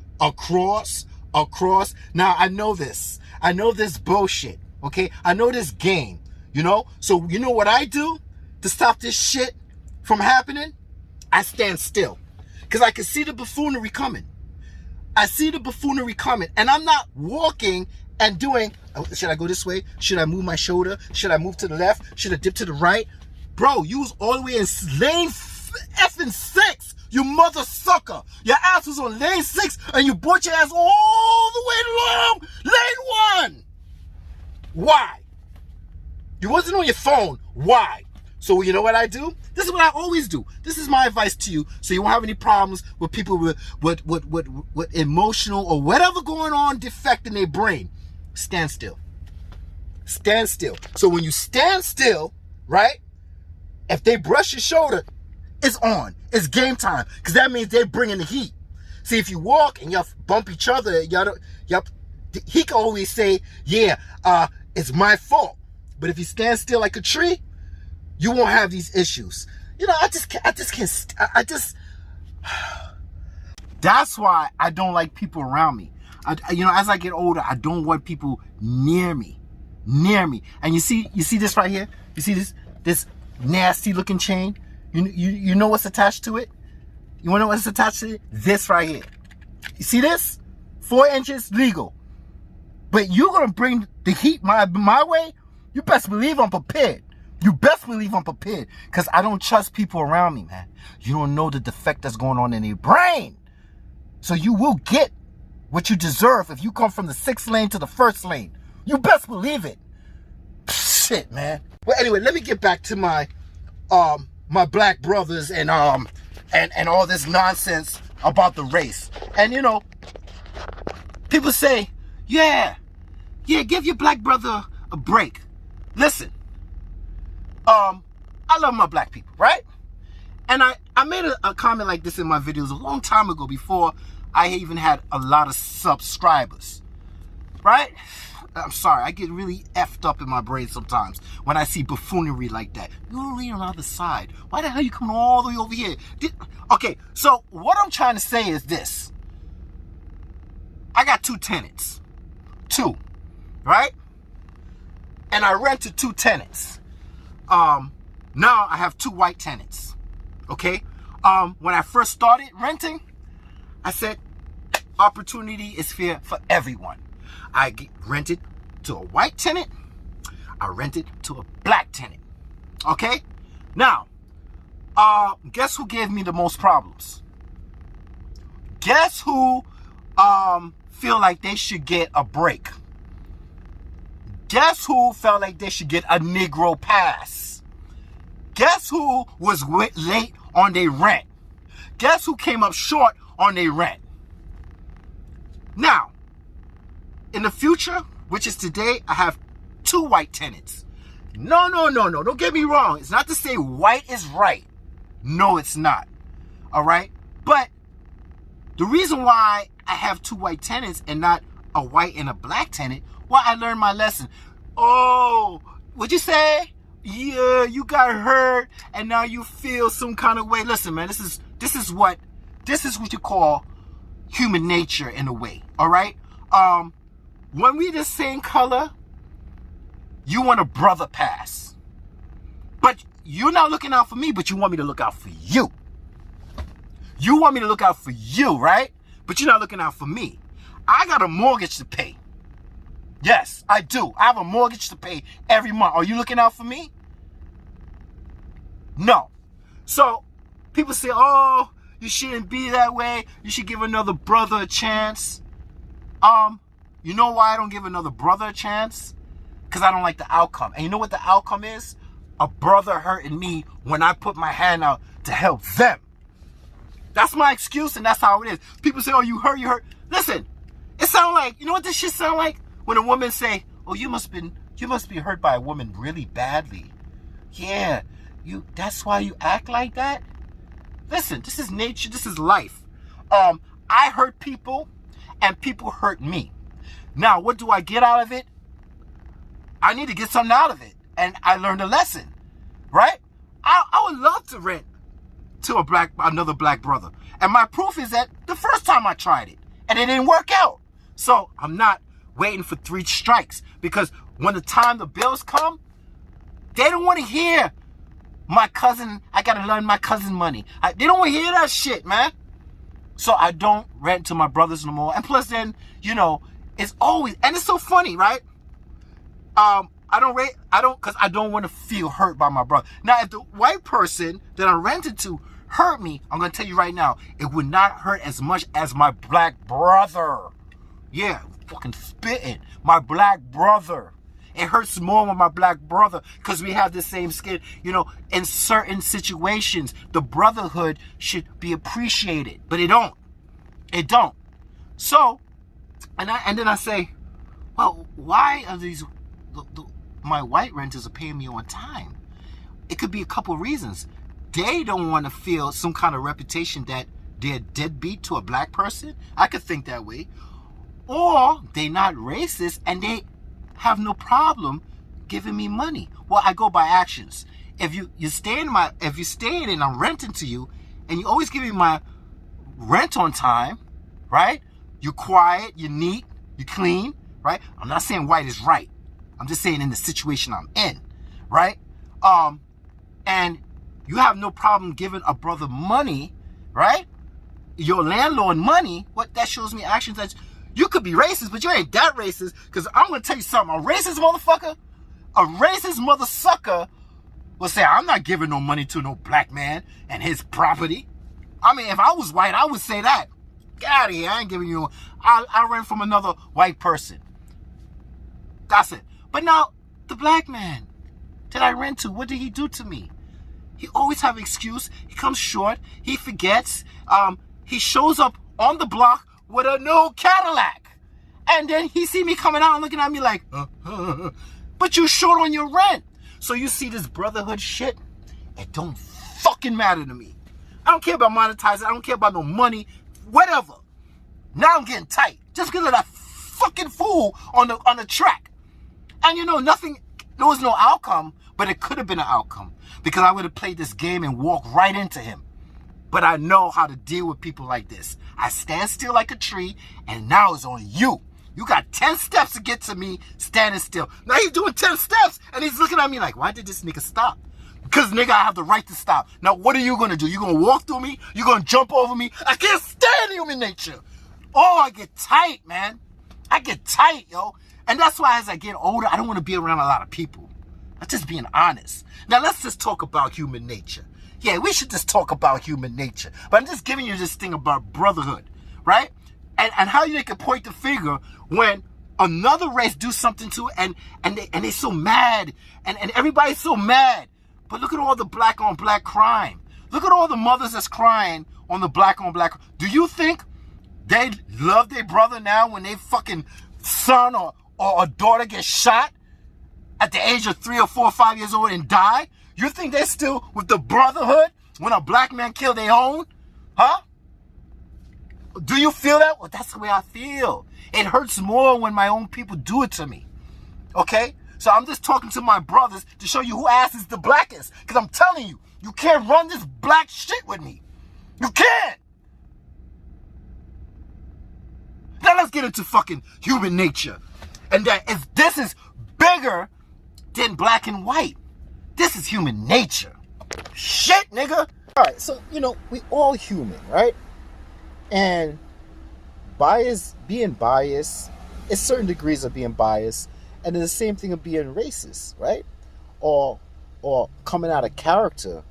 Now, I know this. I know this bullshit, okay? I know this game, you know? So, you know what I do to stop this shit from happening? I stand still. Because I can see the buffoonery coming. I see the buffoonery coming. And I'm not walking and doing, oh, should I go this way? Should I move my shoulder? Should I move to the left? Should I dip to the right? Bro, you was all the way in lane effing 6. You mother sucker. Your ass was on lane 6 and you brought your ass all the way along lane 1. Why? You wasn't on your phone. Why? So you know what I do? This is what I always do. This is my advice to you, so you won't have any problems with people with emotional or whatever going on defect in their brain. Stand still. Stand still. So when you stand still, right? If they brush your shoulder, it's on. It's game time, because that means they're bringing the heat. See, if you walk and y'all bump each other, he can always say, yeah, it's my fault. But if you stand still like a tree, you won't have these issues. You know, I just can't. That's why I don't like people around me. You know, as I get older, I don't want people near me. And you see this right here? You see this nasty looking chain? You know what's attached to it? You want to know what's attached to it? This right here. You see this? 4 inches legal. But you're going to bring the heat my way? You best believe I'm prepared. You best believe I'm prepared. Because I don't trust people around me, man. You don't know the defect that's going on in your brain. So you will get what you deserve if you come from the 6th lane to the 1st lane. You best believe it. Shit, man. Well, anyway, let me get back to my my black brothers and all this nonsense about the race. And you know, people say, yeah, give your black brother a break. Listen, I love my black people, right? And I made a comment like this in my videos a long time ago, before I even had a lot of subscribers, right? I'm sorry, I get really effed up in my brain sometimes when I see buffoonery like that. You're only on the other side. Why the hell are you coming all the way over here? Okay, so what I'm trying to say is this. I got 2 tenants. 2, right? And I rented 2 tenants. Now I have 2 white tenants. Okay? When I first started renting, I said, opportunity is fair for everyone. I rented to a white tenant. I rented to a black tenant. Okay? Now, guess who gave me the most problems? Guess who feel like they should get a break? Guess who felt like they should get a Negro pass? Guess who was late on their rent? Guess who came up short on their rent? Now, in the future, which is today, I have 2 white tenants. No. Don't get me wrong. It's not to say white is right. No, it's not. All right? But the reason why I have 2 white tenants and not a white and a black tenant, well, I learned my lesson. Oh, what'd you say? Yeah, you got hurt and now you feel some kind of way. Listen, man, this is what you call human nature in a way. All right? When we the same color, you want a brother pass. But you're not looking out for me, but you want me to look out for you. You want me to look out for you, right? But you're not looking out for me. I got a mortgage to pay. Yes, I do. I have a mortgage to pay every month. Are you looking out for me? No. So people say, oh, you shouldn't be that way. You should give another brother a chance. You know why I don't give another brother a chance? Because I don't like the outcome. And you know what the outcome is? A brother hurting me when I put my hand out to help them. That's my excuse, and that's how it is. People say, oh, you hurt. Listen, it sounds like, you know what this shit sound like? When a woman say, oh, you must be hurt by a woman really badly. Yeah, that's why you act like that? Listen, this is nature, this is life. I hurt people, and people hurt me. Now, what do I get out of it? I need to get something out of it. And I learned a lesson, right? I would love to rent to another black brother. And my proof is that the first time I tried it, and it didn't work out. So I'm not waiting for 3 strikes, because when the time the bills come, they don't want to hear my cousin, I got to lend my cousin money. They don't want to hear that shit, man. So I don't rent to my brothers no more. And plus then, it's always, and it's so funny, right? Because I don't want to feel hurt by my brother. Now, if the white person that I rented to hurt me, I'm going to tell you right now, it would not hurt as much as my black brother. Yeah, fucking spitting. My black brother. It hurts more with my black brother because we have the same skin. In certain situations, the brotherhood should be appreciated, but it don't. It don't. So, and then I say, well, why are these my white renters are paying me on time? It could be a couple reasons. They don't want to feel some kind of reputation that they're deadbeat to a black person. I could think that way. Or they're not racist and they have no problem giving me money. Well, I go by actions. If you're staying and I'm renting to you, and you always give me my rent on time, right? You're quiet, you're neat, you're clean, right? I'm not saying white is right. I'm just saying in the situation I'm in, right? And you have no problem giving a brother money, right? Your landlord money. What that shows me actions that you could be racist, but you ain't that racist. Because I'm gonna tell you something. A racist mother sucker will say, I'm not giving no money to no black man and his property. I mean, if I was white, I would say that. Get out of here. I ain't giving you. I rent from another white person. That's it. But now, the black man that I rent to, what did he do to me? He always have an excuse. He comes short. He forgets. He shows up on the block with a new Cadillac. And then he see me coming out and looking at me like, but you short on your rent. So you see this brotherhood shit? It don't fucking matter to me. I don't care about monetizing. I don't care about no money. Whatever. Now I'm getting tight. Just because of that fucking fool on the track. And nothing, there was no outcome, but it could have been an outcome. Because I would have played this game and walked right into him. But I know how to deal with people like this. I stand still like a tree, and now it's on you. You got 10 steps to get to me standing still. Now he's doing 10 steps, and he's looking at me like, why did this nigga stop? Because, nigga, I have the right to stop. Now, what are you going to do? You going to walk through me? You going to jump over me? I can't stand human nature. Oh, I get tight, man. I get tight, yo. And that's why as I get older, I don't want to be around a lot of people. I'm just being honest. Now, let's just talk about human nature. Yeah, we should just talk about human nature. But I'm just giving you this thing about brotherhood, right? And how you can point the finger when another race do something to it and they're so mad. And everybody's so mad. But look at all the black on black crime. Look at all the mothers that's crying on the black on black. Do you think they love their brother now when they fucking son or a daughter gets shot at the age of 3 or 4 or 5 years old and die? You think they're still with the brotherhood when a black man killed their own? Huh? Do you feel that? Well, that's the way I feel. It hurts more when my own people do it to me. Okay? So I'm just talking to my brothers to show you who ass is the blackest. Because I'm telling you, you can't run this black shit with me. You can't. Now let's get into fucking human nature. And that if this is bigger than black and white. This is human nature. Shit, nigga. All right, so, we all human, right? And being biased, is certain degrees of being biased, and then the same thing of being racist, right? Or coming out of character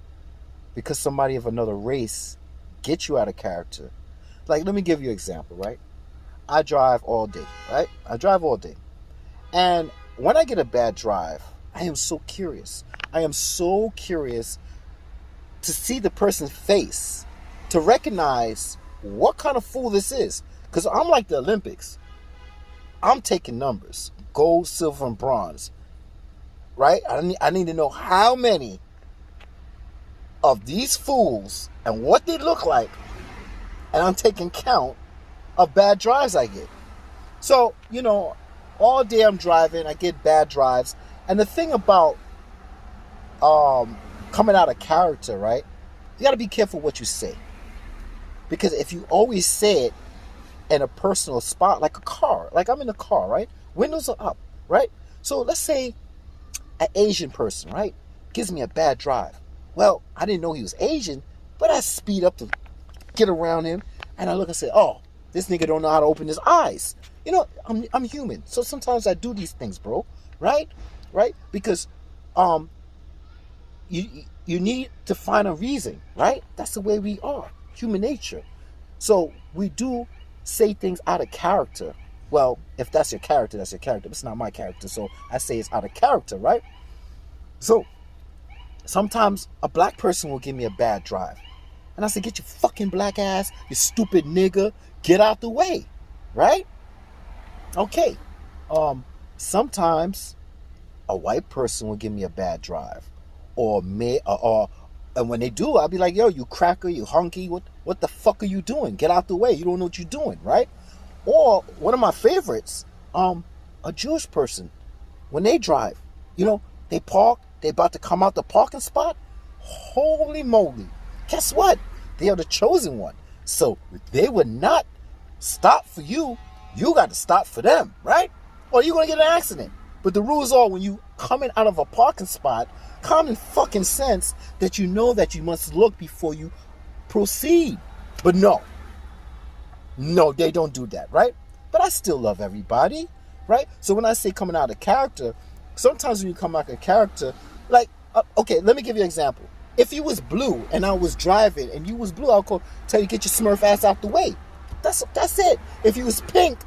because somebody of another race gets you out of character. Like, let me give you an example, right? I drive all day, right? I drive all day. And when I get a bad drive, I am so curious. I am so curious to see the person's face, to recognize what kind of fool this is. Because I'm like the Olympics. I'm taking numbers. Gold, silver, and bronze. Right? I need to know how many of these fools and what they look like. And I'm taking count of bad drives I get. So, all day I'm driving. I get bad drives. And the thing about coming out of character, right? You got to be careful what you say. Because if you always say it in a personal spot, like a car, like I'm in a car, right? Windows are up, right? So let's say an Asian person, right, gives me a bad drive. Well, I didn't know he was Asian, but I speed up to get around him, and I look and say, oh, this nigga don't know how to open his eyes. I'm human, so sometimes I do these things, bro, right? Because you need to find a reason, right? That's the way we are, human nature. So we do say things out of character. Well, if that's your character, that's your character. It's not my character, so I say it's out of character, right? So sometimes a black person will give me a bad drive. And I say, get your fucking black ass, you stupid nigga, get out the way, right? Okay. Sometimes a white person will give me a bad drive. And when they do, I'll be like, yo, you cracker, you hunky, what the fuck are you doing? Get out the way. You don't know what you're doing, right? Or one of my favorites, a Jewish person, when they drive, they park, they about to come out the parking spot. Holy moly. Guess what? They are the chosen one. So they would not stop for you. You got to stop for them, right? Or you're going to get an accident. But the rules are, when you coming out of a parking spot, common fucking sense that you know that you must look before you proceed. But no, they don't do that, right? But I still love everybody, right? So when I say coming out of character, sometimes when you come out of character, like, okay, let me give you an example. If you was blue and I was driving and you was blue, I'll tell you, get your Smurf ass out the way. That's it. If you was pink,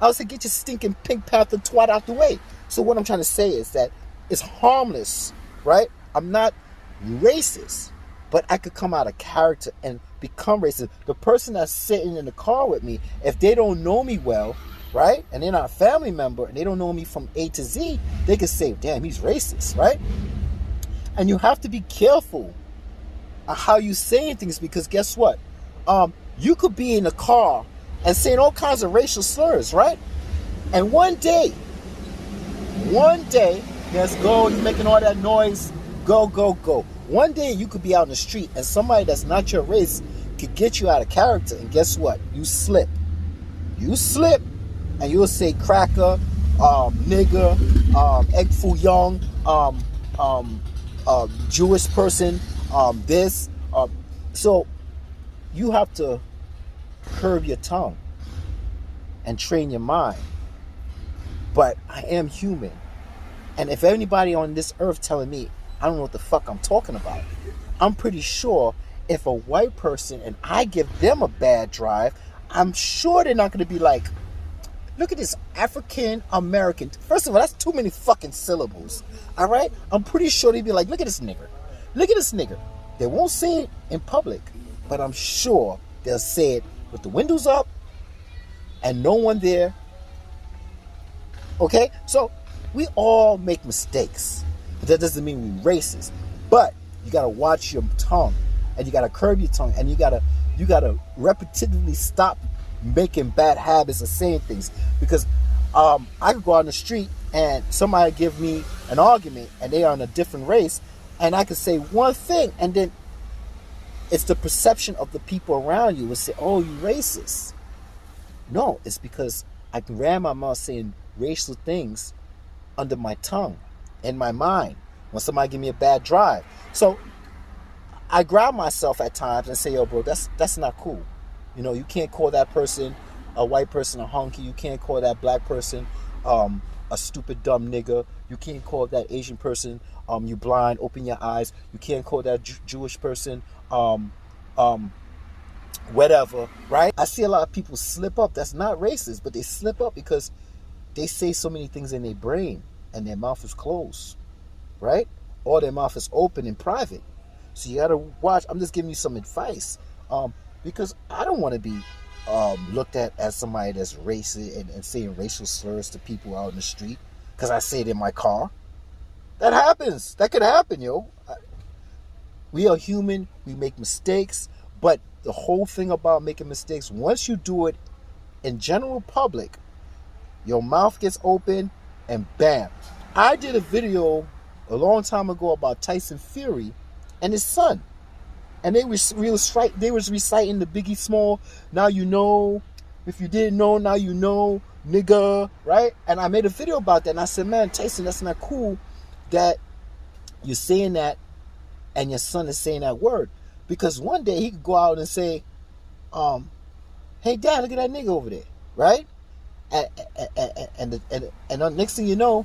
I would say, get your stinking Pink Panther twat out the way. So what I'm trying to say is that it's harmless, right? I'm not racist, but I could come out of character and become racist. The person that's sitting in the car with me, if they don't know me well, right, and they're not a family member, and they don't know me from A to Z, they could say, damn, he's racist, right? And you have to be careful of how you saying things, because guess what? You could be in a car and saying all kinds of racial slurs, right? And one day, let's go, you're making all that noise, go. One day you could be out in the street and somebody that's not your race could get you out of character, and guess what? You slip, and you'll say cracker, nigger, egg foo young, Jewish person, this. So you have to curb your tongue and train your mind. But I am human. And if anybody on this earth telling me I don't know what the fuck I'm talking about, I'm pretty sure if a white person and I give them a bad drive, I'm sure they're not going to be like, look at this African American. First of all, that's too many fucking syllables. All right? I'm pretty sure they'd be like, look at this nigger. They won't say it in public, but I'm sure they'll say it with the windows up and no one there. Okay? So we all make mistakes. But that doesn't mean we're racist. But you gotta watch your tongue, and you gotta curb your tongue, and you gotta repetitively stop making bad habits of saying things. Because I could go out in the street and somebody give me an argument and they are in a different race, and I could say one thing, and then it's the perception of the people around you will say, oh, you racist. No, it's because I ran my mouth saying racial things under my tongue. in my mind when somebody give me a bad drive. So I grab myself at times and say, yo, bro, that's not cool. You know, you can't call that person, a white person, a honky. You can't call that black person a stupid dumb nigga. You can't call that Asian person you blind, open your eyes. You can't call that Jewish person whatever, right? I see a lot of people slip up. That's not racist, but they slip up because they say so many things in their brain and their mouth is closed, right? Or their mouth is open in private. So you gotta watch. I'm just giving you some advice because I don't want to be looked at as somebody that's racist and saying racial slurs to people out in the street because I say it in my car. That happens. That could happen, yo. We are human. We make mistakes. But the whole thing about making mistakes, once you do it in general public, your mouth gets open and bam. I did a video a long time ago about Tyson Fury and his son. And they was reciting the Biggie Small, now you know, if you didn't know, now you know, nigga, right? And I made a video about that and I said, man, Tyson, that's not cool that you're saying that and your son is saying that word. Because one day he could go out and say, hey, Dad, look at that nigga over there, right? And the next thing you know,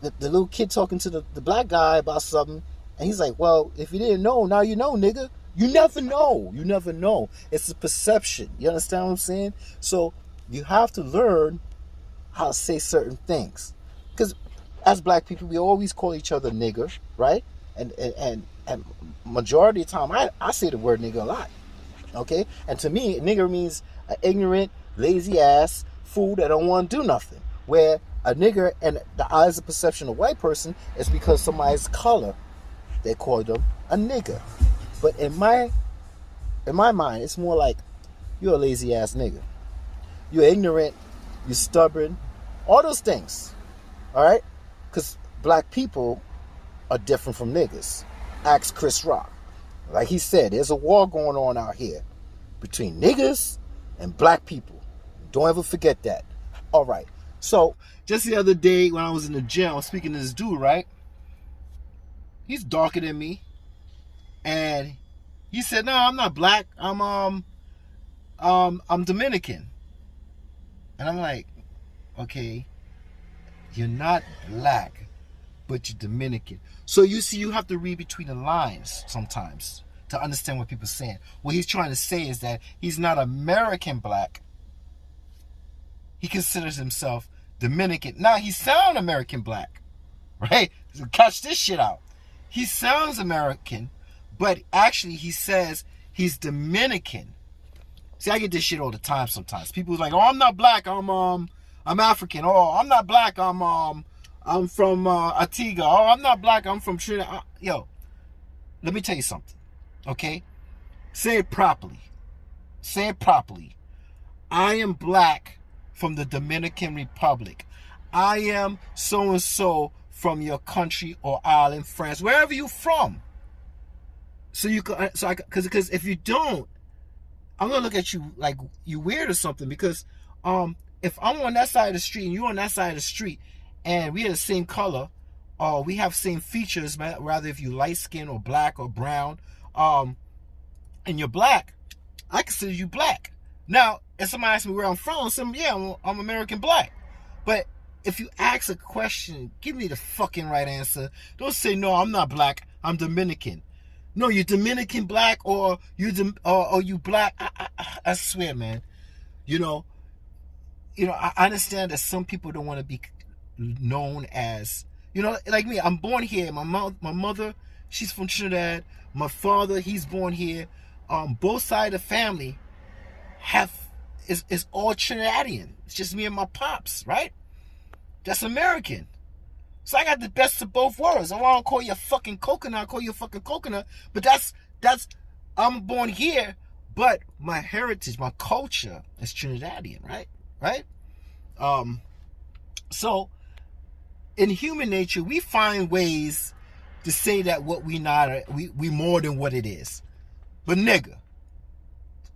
the little kid talking to the black guy about something, and he's like, well, if you didn't know, now you know, nigga. You never know. You never know. It's a perception. You understand what I'm saying? So you have to learn how to say certain things. Because as black people, we always call each other nigger, right? And majority of the time, I say the word nigger a lot, okay? And to me, nigger means an ignorant, lazy ass fool that don't want to do nothing. Where a nigger and the eyes of perception of a white person is because somebody's color, they call them a nigger. But in my mind, it's more like you're a lazy ass nigger. You're ignorant, you're stubborn, all those things, all right? Because black people are different from niggas. Ask Chris Rock. Like he said, there's a war going on out here between niggas and black people. Don't ever forget that. All right. So just the other day when I was in the gym, I was speaking to this dude, right? He's darker than me. And he said, no, I'm not black. I'm Dominican. And I'm like, okay, you're not black, but you're Dominican. So you see, you have to read between the lines sometimes to understand what people are saying. What he's trying to say is that he's not American black. He considers himself Dominican. Now, he sounds American black, right? So catch this shit out. He sounds American, but actually he says he's Dominican. See, I get this shit all the time sometimes. People are like, oh, I'm not black, I'm African. Oh, I'm not black, I'm from Antigua. Oh, I'm not black, I'm from Trinidad. Yo, let me tell you something, okay? Say it properly. Say it properly. I am black from the Dominican Republic. I am so-and-so from your country or island, France, wherever you're from. So you can, because if you don't, I'm gonna look at you like you weird or something. Because if I'm on that side of the street and you're on that side of the street, and we are the same color, or we have same features, rather if you light skin or black or brown, and you're black, I consider you black. Now, if somebody asks me where I'm from, I'm American black. But if you ask a question, give me the fucking right answer. Don't say, no, I'm not black, I'm Dominican. No, you're Dominican black, or you black. I swear, man. You know, I understand that some people don't want to be known as, like me. I'm born here. My mother, she's from Trinidad. My father, he's born here. Both sides of the family is all Trinidadian. It's just me and my pops, right? That's American. So I got the best of both worlds. I want to call you a fucking coconut, I call you a fucking coconut. But that's I'm born here, but my heritage, my culture is Trinidadian, right? So in human nature, we find ways to say that what we not, we more than what it is. But nigga,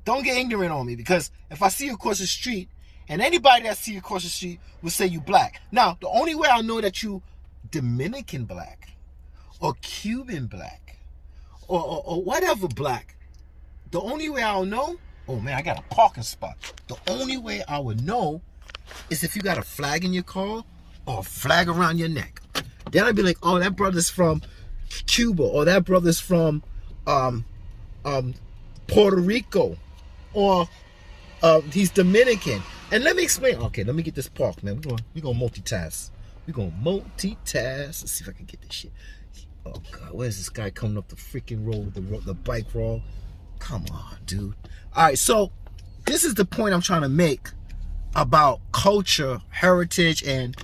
don't get ignorant on me, because if I see you across the street, and anybody that see you across the street will say you black. Now, the only way I know that you Dominican black or Cuban black or whatever black, the only way I'll know, oh man, I got a parking spot. The only way I would know is if you got a flag in your car or a flag around your neck. Then I'd be like, oh, that brother's from Cuba, or that brother's from Puerto Rico, or he's Dominican. And let me explain. Okay, let me get this park, man. We're gonna multitask. Let's see if I can get this shit. Oh God, where's this guy coming up the freaking road, the bike road? Come on, dude. All right, so this is the point I'm trying to make about culture, heritage, and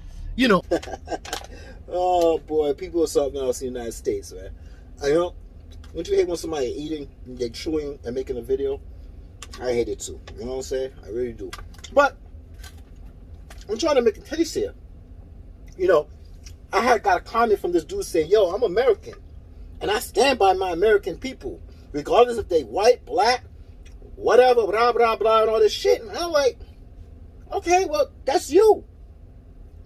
oh boy, people are something else in the United States, man. Don't you hate when somebody eating, they're chewing and making a video? I hate it too. You know what I'm saying? I really do. But I'm trying to make a case here. I had got a comment from this dude saying, yo, I'm American. And I stand by my American people. Regardless if they white, black, whatever, blah, blah, blah, and all this shit. And I'm like, okay, well, that's you.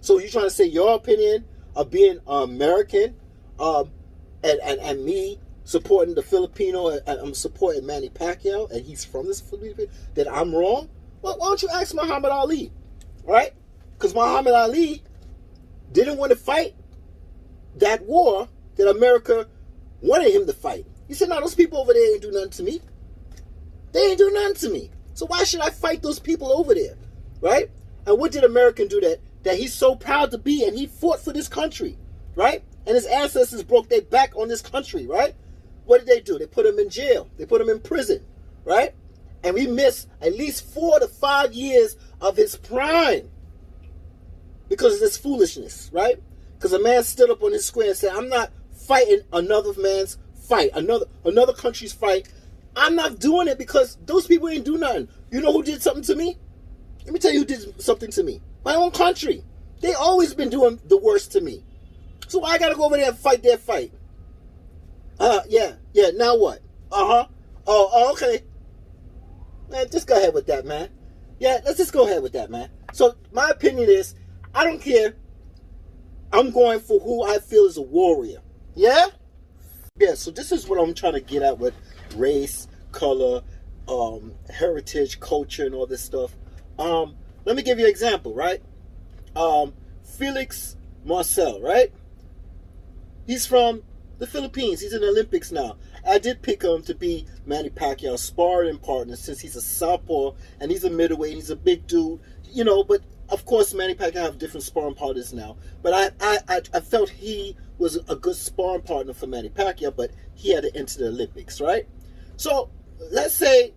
So you trying to say your opinion of being American and me supporting the Filipino, and I'm supporting Manny Pacquiao, and he's from this Philippines, that I'm wrong? Well, why don't you ask Muhammad Ali, right? Because Muhammad Ali didn't want to fight that war that America wanted him to fight. He said, no, those people over there ain't do nothing to me. They ain't do nothing to me. So why should I fight those people over there, right? And what did America do that he's so proud to be, and he fought for this country, right? And his ancestors broke their back on this country, right? What did they do? They put him in jail. They put him in prison, right? And we missed at least 4 to 5 years of his prime because of this foolishness, right? Because a man stood up on his square and said, I'm not fighting another man's fight, another country's fight. I'm not doing it because those people ain't do nothing. You know who did something to me? Let me tell you who did something to me. My own country. They always been doing the worst to me. So I gotta go over there and fight their fight. Yeah, now what? Oh, okay. Man, just go ahead with that, man. Yeah, let's just go ahead with that, man. So my opinion is, I don't care. I'm going for who I feel is a warrior. Yeah? Yeah, so this is what I'm trying to get at with race, color, heritage, culture, and all this stuff. Let me give you an example, right? Felix Marcel, right? He's from the Philippines. He's in the Olympics now. I did pick him to be Manny Pacquiao's sparring partner since he's a southpaw and he's a middleweight. He's a big dude, but of course Manny Pacquiao have different sparring partners now. But I felt he was a good sparring partner for Manny Pacquiao, but he had to enter the Olympics, right? So let's say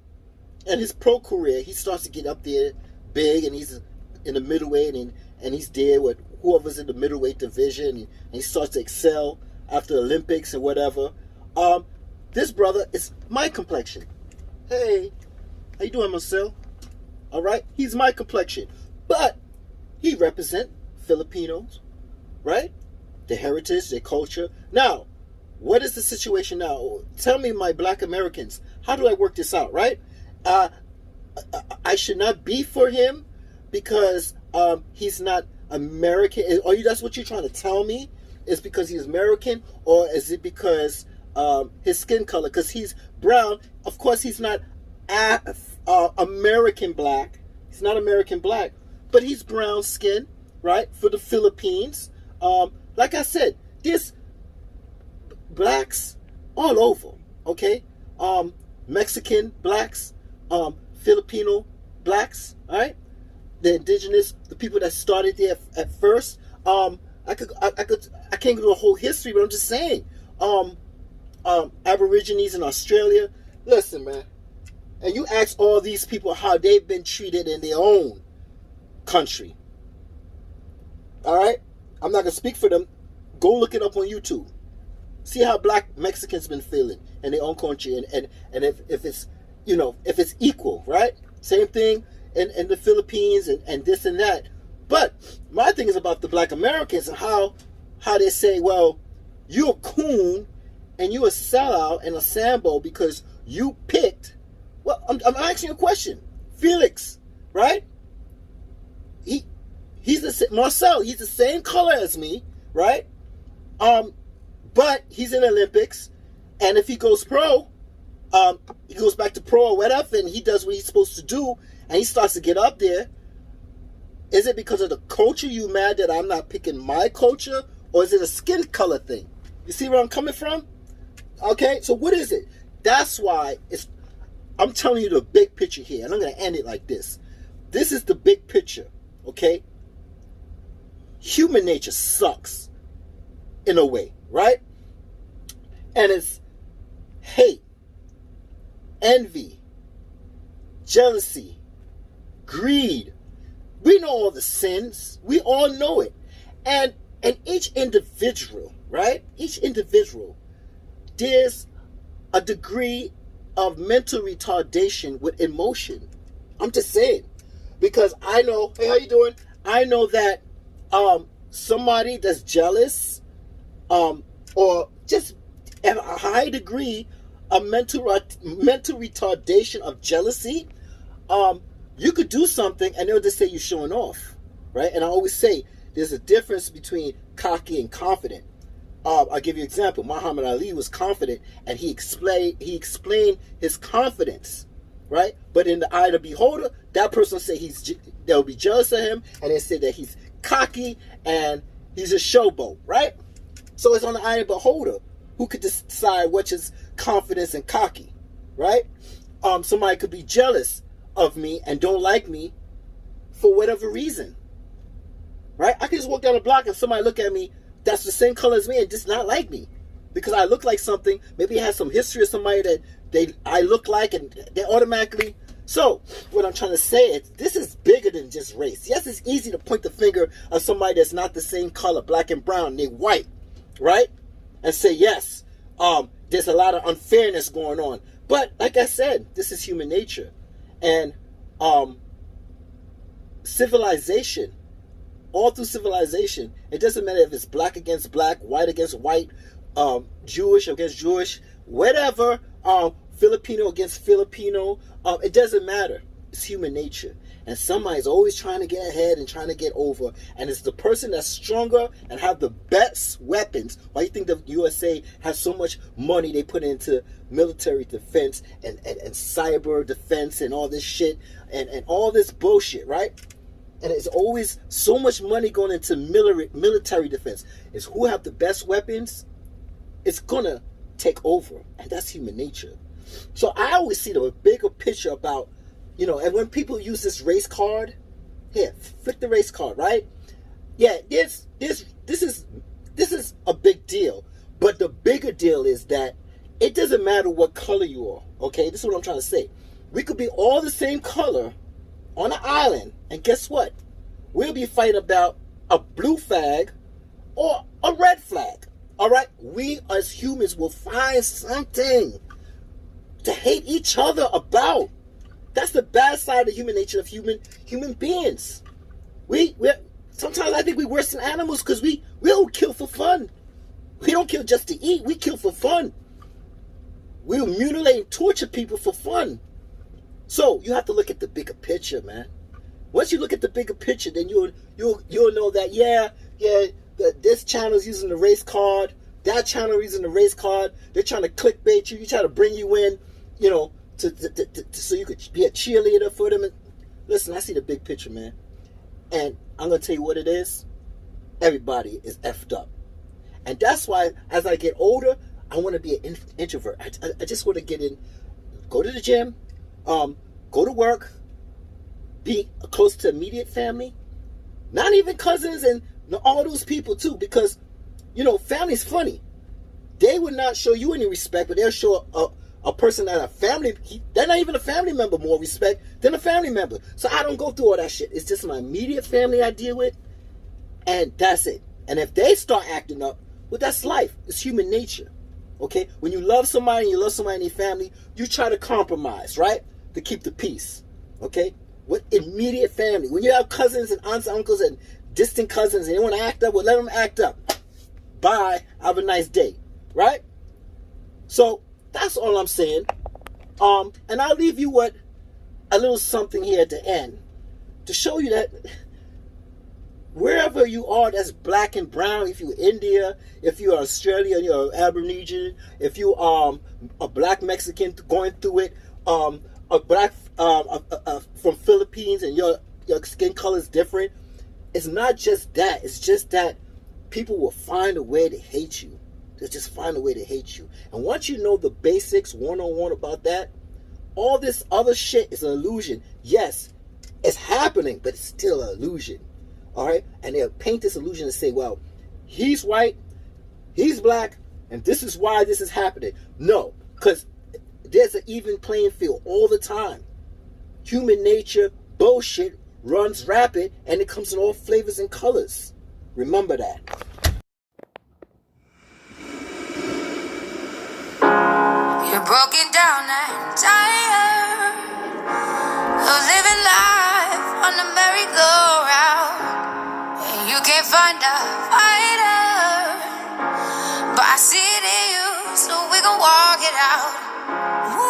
in his pro career, he starts to get up there big and he's in the middleweight and he's there with whoever's in the middleweight division and he starts to excel after the Olympics and whatever. This brother is my complexion. Hey, how you doing, Marcel? All right, he's my complexion, but he represent Filipinos, right? Their heritage, their culture. Now, what is the situation now? Tell me, my black Americans, how do I work this out, right? I should not be for him because he's not American. That's what you're trying to tell me? Is because he's American, or is it because his skin color? Because he's brown. Of course, he's not American black. He's not American black, but he's brown skin, right? For the Philippines. Like I said, there's blacks all over, okay? Mexican blacks, Filipino blacks, all right? The indigenous, the people that started there at first. I can't go through a whole history, but I'm just saying. Aborigines in Australia. Listen, man. And you ask all these people how they've been treated in their own country. All right? I'm not going to speak for them. Go look it up on YouTube. See how black Mexicans been feeling in their own country. And if it's, if it's equal, right? Same thing in the Philippines and this and that. But my thing is about the black Americans and how they say, well, you're a coon and you're a sellout and a Sambo because you picked. Well, I'm asking you a question. Felix, right? Marcel, he's the same color as me, right? But he's in the Olympics, and if he goes pro, he goes back to pro or whatever, and he does what he's supposed to do, and he starts to get up there. Is it because of the culture you mad that I'm not picking my culture, or is it a skin color thing? You see where I'm coming from? Okay, so what is it? That's why I'm telling you the big picture here, and I'm going to end it like this. This is the big picture, okay? Human nature sucks in a way, right? And it's hate, envy, jealousy, greed. We know all the sins. We all know it. And each individual, right? Each individual, there's a degree of mental retardation with emotion. I'm just saying. Because I know, hey, how you doing? I know that somebody that's jealous or just at a high degree of mental retardation of jealousy, you could do something and they'll just say you're showing off, right? And I always say there's a difference between cocky and confident. I'll give you an example. Muhammad Ali was confident, and he explained his confidence, right? But in the eye of the beholder, that person say they'll be jealous of him, and they say that he's cocky and he's a showboat, right? So it's on the eye of the beholder who could decide which is confidence and cocky, right? Somebody could be jealous of me and don't like me for whatever reason, right? I can just walk down the block and somebody look at me that's the same color as me and just not like me because I look like something. Maybe it has some history of somebody that I look like, and they automatically. So what I'm trying to say is this is bigger than just race. Yes, it's easy to point the finger at somebody that's not the same color, black and brown, they're white, right? And say yes, there's a lot of unfairness going on. But like I said, this is human nature, and civilization. All through civilization, it doesn't matter if it's black against black, white against white, Jewish against Jewish, whatever, Filipino against Filipino, it doesn't matter. It's human nature. And somebody's always trying to get ahead and trying to get over. And it's the person that's stronger and have the best weapons. Why do you think the USA has so much money they put into military defense and cyber defense and all this shit and all this bullshit, right? And it's always so much money going into military defense. It's who have the best weapons, it's going to take over. And that's human nature. So I always see the bigger picture about, and when people use this race card, here, flick the race card, right? Yeah, this is a big deal. But the bigger deal is that it doesn't matter what color you are, okay? This is what I'm trying to say. We could be all the same color on an island, and guess what? We'll be fighting about a blue flag or a red flag. All right? We as humans will find something to hate each other about. That's the bad side of human nature of human beings. We sometimes I think we're worse than animals because we don't kill for fun. We don't kill just to eat. We kill for fun. We'll mutilate and torture people for fun. So you have to look at the bigger picture, man. Once you look at the bigger picture, then you'll know that this channel's using the race card, that channel using the race card. They're trying to clickbait you. You try to bring you in, so you could be a cheerleader for them. And listen, I see the big picture, man. And I'm gonna tell you what it is. Everybody is effed up, and that's why as I get older, I want to be an introvert. I just want to get in, go to the gym. Go to work, be close to immediate family, not even cousins and all those people too, because family's funny. They would not show you any respect, but they'll show a person that a family, they're not even a family member, more respect than a family member. So I don't go through all that shit. It's just my immediate family I deal with, and that's it. And if they start acting up, well, that's life. It's human nature. Okay? When you love somebody and you love somebody in your family, you try to compromise, right? To keep the peace. Okay? With immediate family. When you have cousins and aunts and uncles and distant cousins and they want to act up, well, let them act up. Bye. Have a nice day. Right? So, that's all I'm saying. And I'll leave you with a little something here at the end to show you that wherever you are that's black and brown, if you're India, if you're Australia and you're Aboriginal, if you a black Mexican going through it, a black from Philippines and your skin color is different, it's not just that. It's just that people will find a way to hate you. They'll just find a way to hate you. And once you know the basics 101 about that, all this other shit is an illusion. Yes, it's happening, but it's still an illusion. All right? And they'll paint this illusion and say, well, he's white, he's black, and this is why this is happening. No, because there's an even playing field all the time. Human nature bullshit runs rapid, and it comes in all flavors and colors. Remember that. You're broken down and tired of living life on the merry-go-round, and you can't find a fighter, but I see it in you, so we gon' walk it out. Move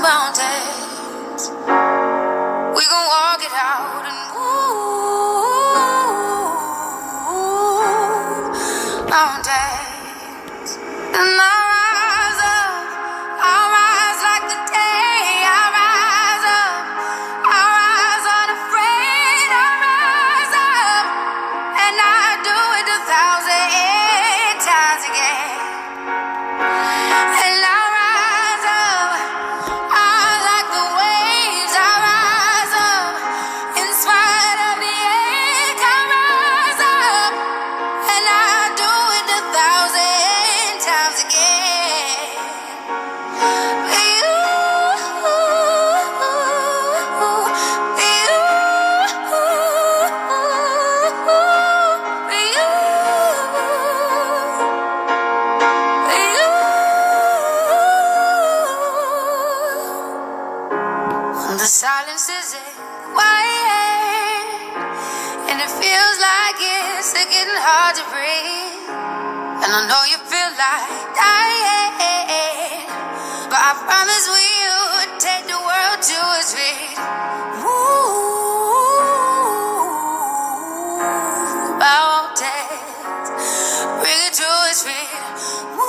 mountains, we gon' walk it out and move mountains. And I'll rise like the day. I'll rise up, I'll rise unafraid. I'll rise up, and I do it 1,000 times again. And I'll rise up, I like the waves. I'll rise up, in spite of the ache. I'll rise up, and I do it 1,000 times again. The silence is quiet, and it feels like it's getting hard to breathe. And I know you feel like dying, but I promise we would take the world to its feet. Move mountains, bring it to its feet. Move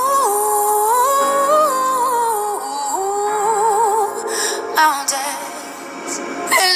mountains, and